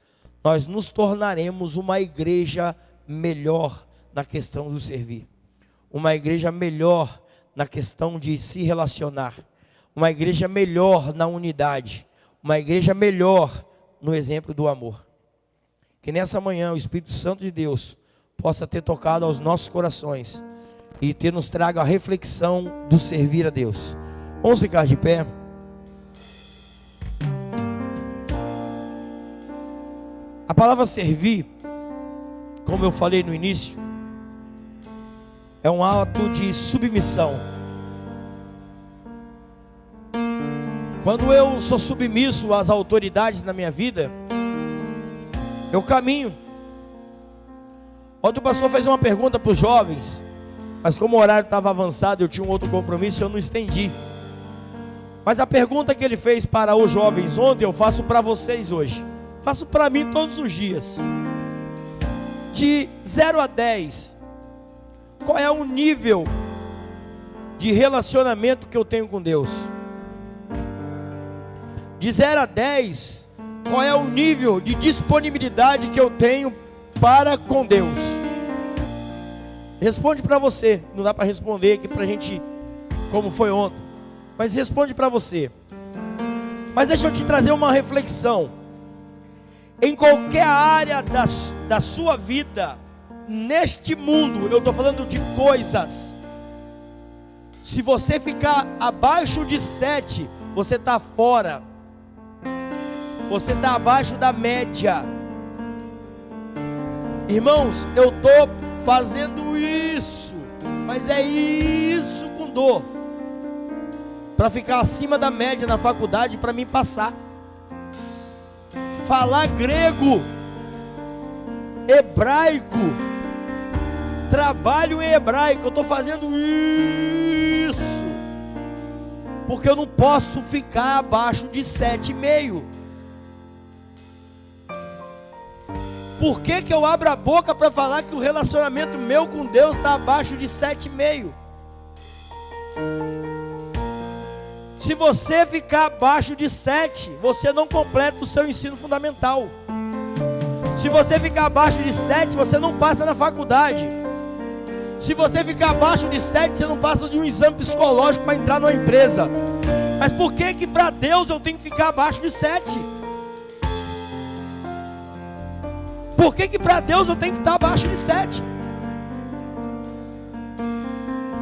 nós nos tornaremos uma igreja melhor na questão do servir, uma igreja melhor na questão de se relacionar, uma igreja melhor na unidade, uma igreja melhor no exemplo do amor. Que nessa manhã o Espírito Santo de Deus possa ter tocado aos nossos corações e ter nos traga a reflexão do servir a Deus. Vamos ficar de pé. A palavra servir, como eu falei no início, é um ato de submissão. Quando eu sou submisso às autoridades na minha vida, eu caminho. Ontem o pastor fez uma pergunta para os jovens, mas como o horário estava avançado, eu tinha um outro compromisso, eu não estendi. Mas a pergunta que ele fez para os jovens ontem, eu faço para vocês hoje. Faço para mim todos os dias. De 0 a 10, qual é o nível de relacionamento que eu tenho com Deus? De 0 a 10, qual é o nível de disponibilidade que eu tenho para com Deus? Responde para você. Não dá para responder aqui para a gente como foi ontem, mas responde para você. Mas deixa eu te trazer uma reflexão. Em qualquer área da sua vida, neste mundo, eu estou falando de coisas, se você ficar abaixo de 7, você está fora, você está abaixo da média. Irmãos, eu estou fazendo isso, mas é isso com dor, para ficar acima da média na faculdade, para mim passar. Falar grego, hebraico, trabalho em hebraico, eu estou fazendo isso, porque eu não posso ficar abaixo de 7,5. Por que eu abro a boca para falar que o relacionamento meu com Deus está abaixo de 7,5? Se você ficar abaixo de 7, você não completa o seu ensino fundamental. Se você ficar abaixo de 7, você não passa na faculdade. Se você ficar abaixo de 7, você não passa de um exame psicológico para entrar numa empresa. Mas por que para Deus eu tenho que ficar abaixo de 7? Por que para Deus eu tenho que estar abaixo de 7?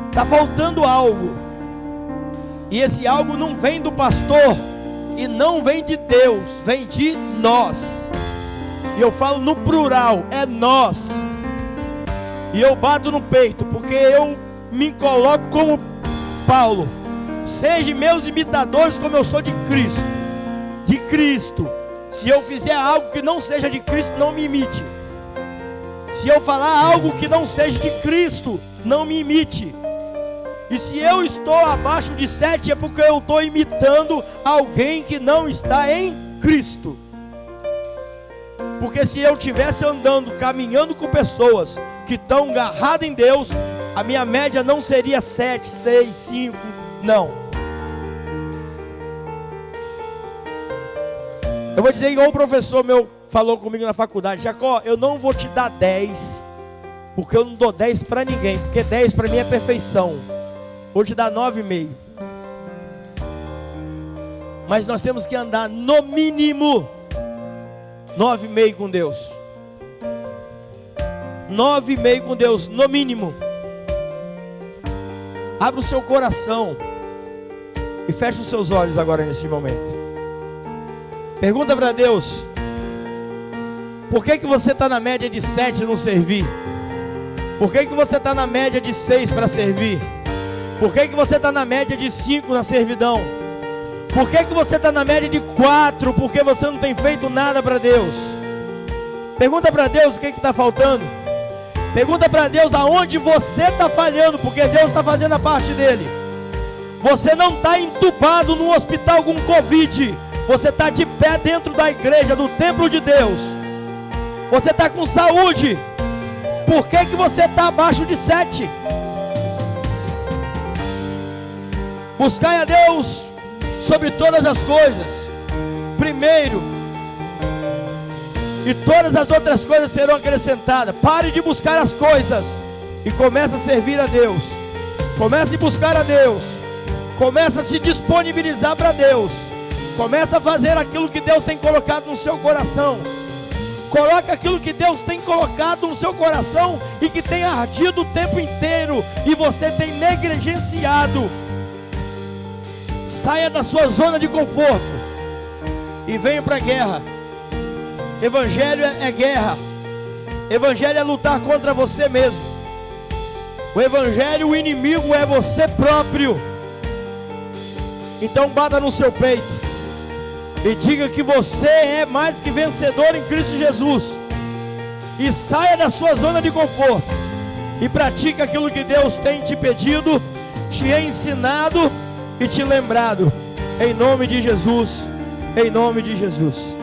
Está faltando algo. E esse algo não vem do pastor e não vem de Deus, vem de nós. E eu falo no plural, é nós. E eu bato no peito, porque porque eu me coloco como Paulo. Sejam meus imitadores como eu sou de Cristo. De Cristo. Se eu fizer algo que não seja de Cristo, não me imite. Se eu falar algo que não seja de Cristo, não me imite. E se eu estou abaixo de 7, é porque eu estou imitando alguém que não está em Cristo. Porque se eu estivesse andando, caminhando com pessoas que estão agarradas em Deus, a minha média não seria 7, 6, 5, não. Eu vou dizer igual um professor meu falou comigo na faculdade: Jacó, eu não vou te dar 10, porque eu não dou 10 para ninguém, porque 10 para mim é perfeição. Vou te dar 9,5. Mas nós temos que andar no mínimo 9,5 com Deus. 9,5 com Deus, no mínimo. Abra o seu coração e feche os seus olhos agora nesse momento. Pergunta para Deus: por que você está na média de 7 e não servir? Por que você está na média de 6 para servir? Por que você está na média de 5 na servidão? Por que você está na média de 4? Porque você não tem feito nada para Deus. Pergunta para Deus o que está faltando. Pergunta para Deus aonde você está falhando, porque Deus está fazendo a parte dele. Você não está entubado num hospital com Covid. Você está de pé dentro da igreja, do templo de Deus. Você está com saúde. Por que você está abaixo de 7? Buscai a Deus sobre todas as coisas primeiro, e todas as outras coisas serão acrescentadas. Pare de buscar as coisas e comece a servir a Deus. Comece a buscar a Deus. Comece a se disponibilizar para Deus. Comece a fazer aquilo que Deus tem colocado no seu coração. Coloque aquilo que Deus tem colocado no seu coração e que tem ardido o tempo inteiro e você tem negligenciado. Saia da sua zona de conforto e venha para a guerra. Evangelho é guerra. Evangelho é lutar contra você mesmo. O evangelho, o inimigo é você próprio. Então bata no seu peito e diga que você é mais que vencedor em Cristo Jesus. E saia da sua zona de conforto e pratique aquilo que Deus tem te pedido, te ensinado e te lembrado. Em nome de Jesus. Em nome de Jesus.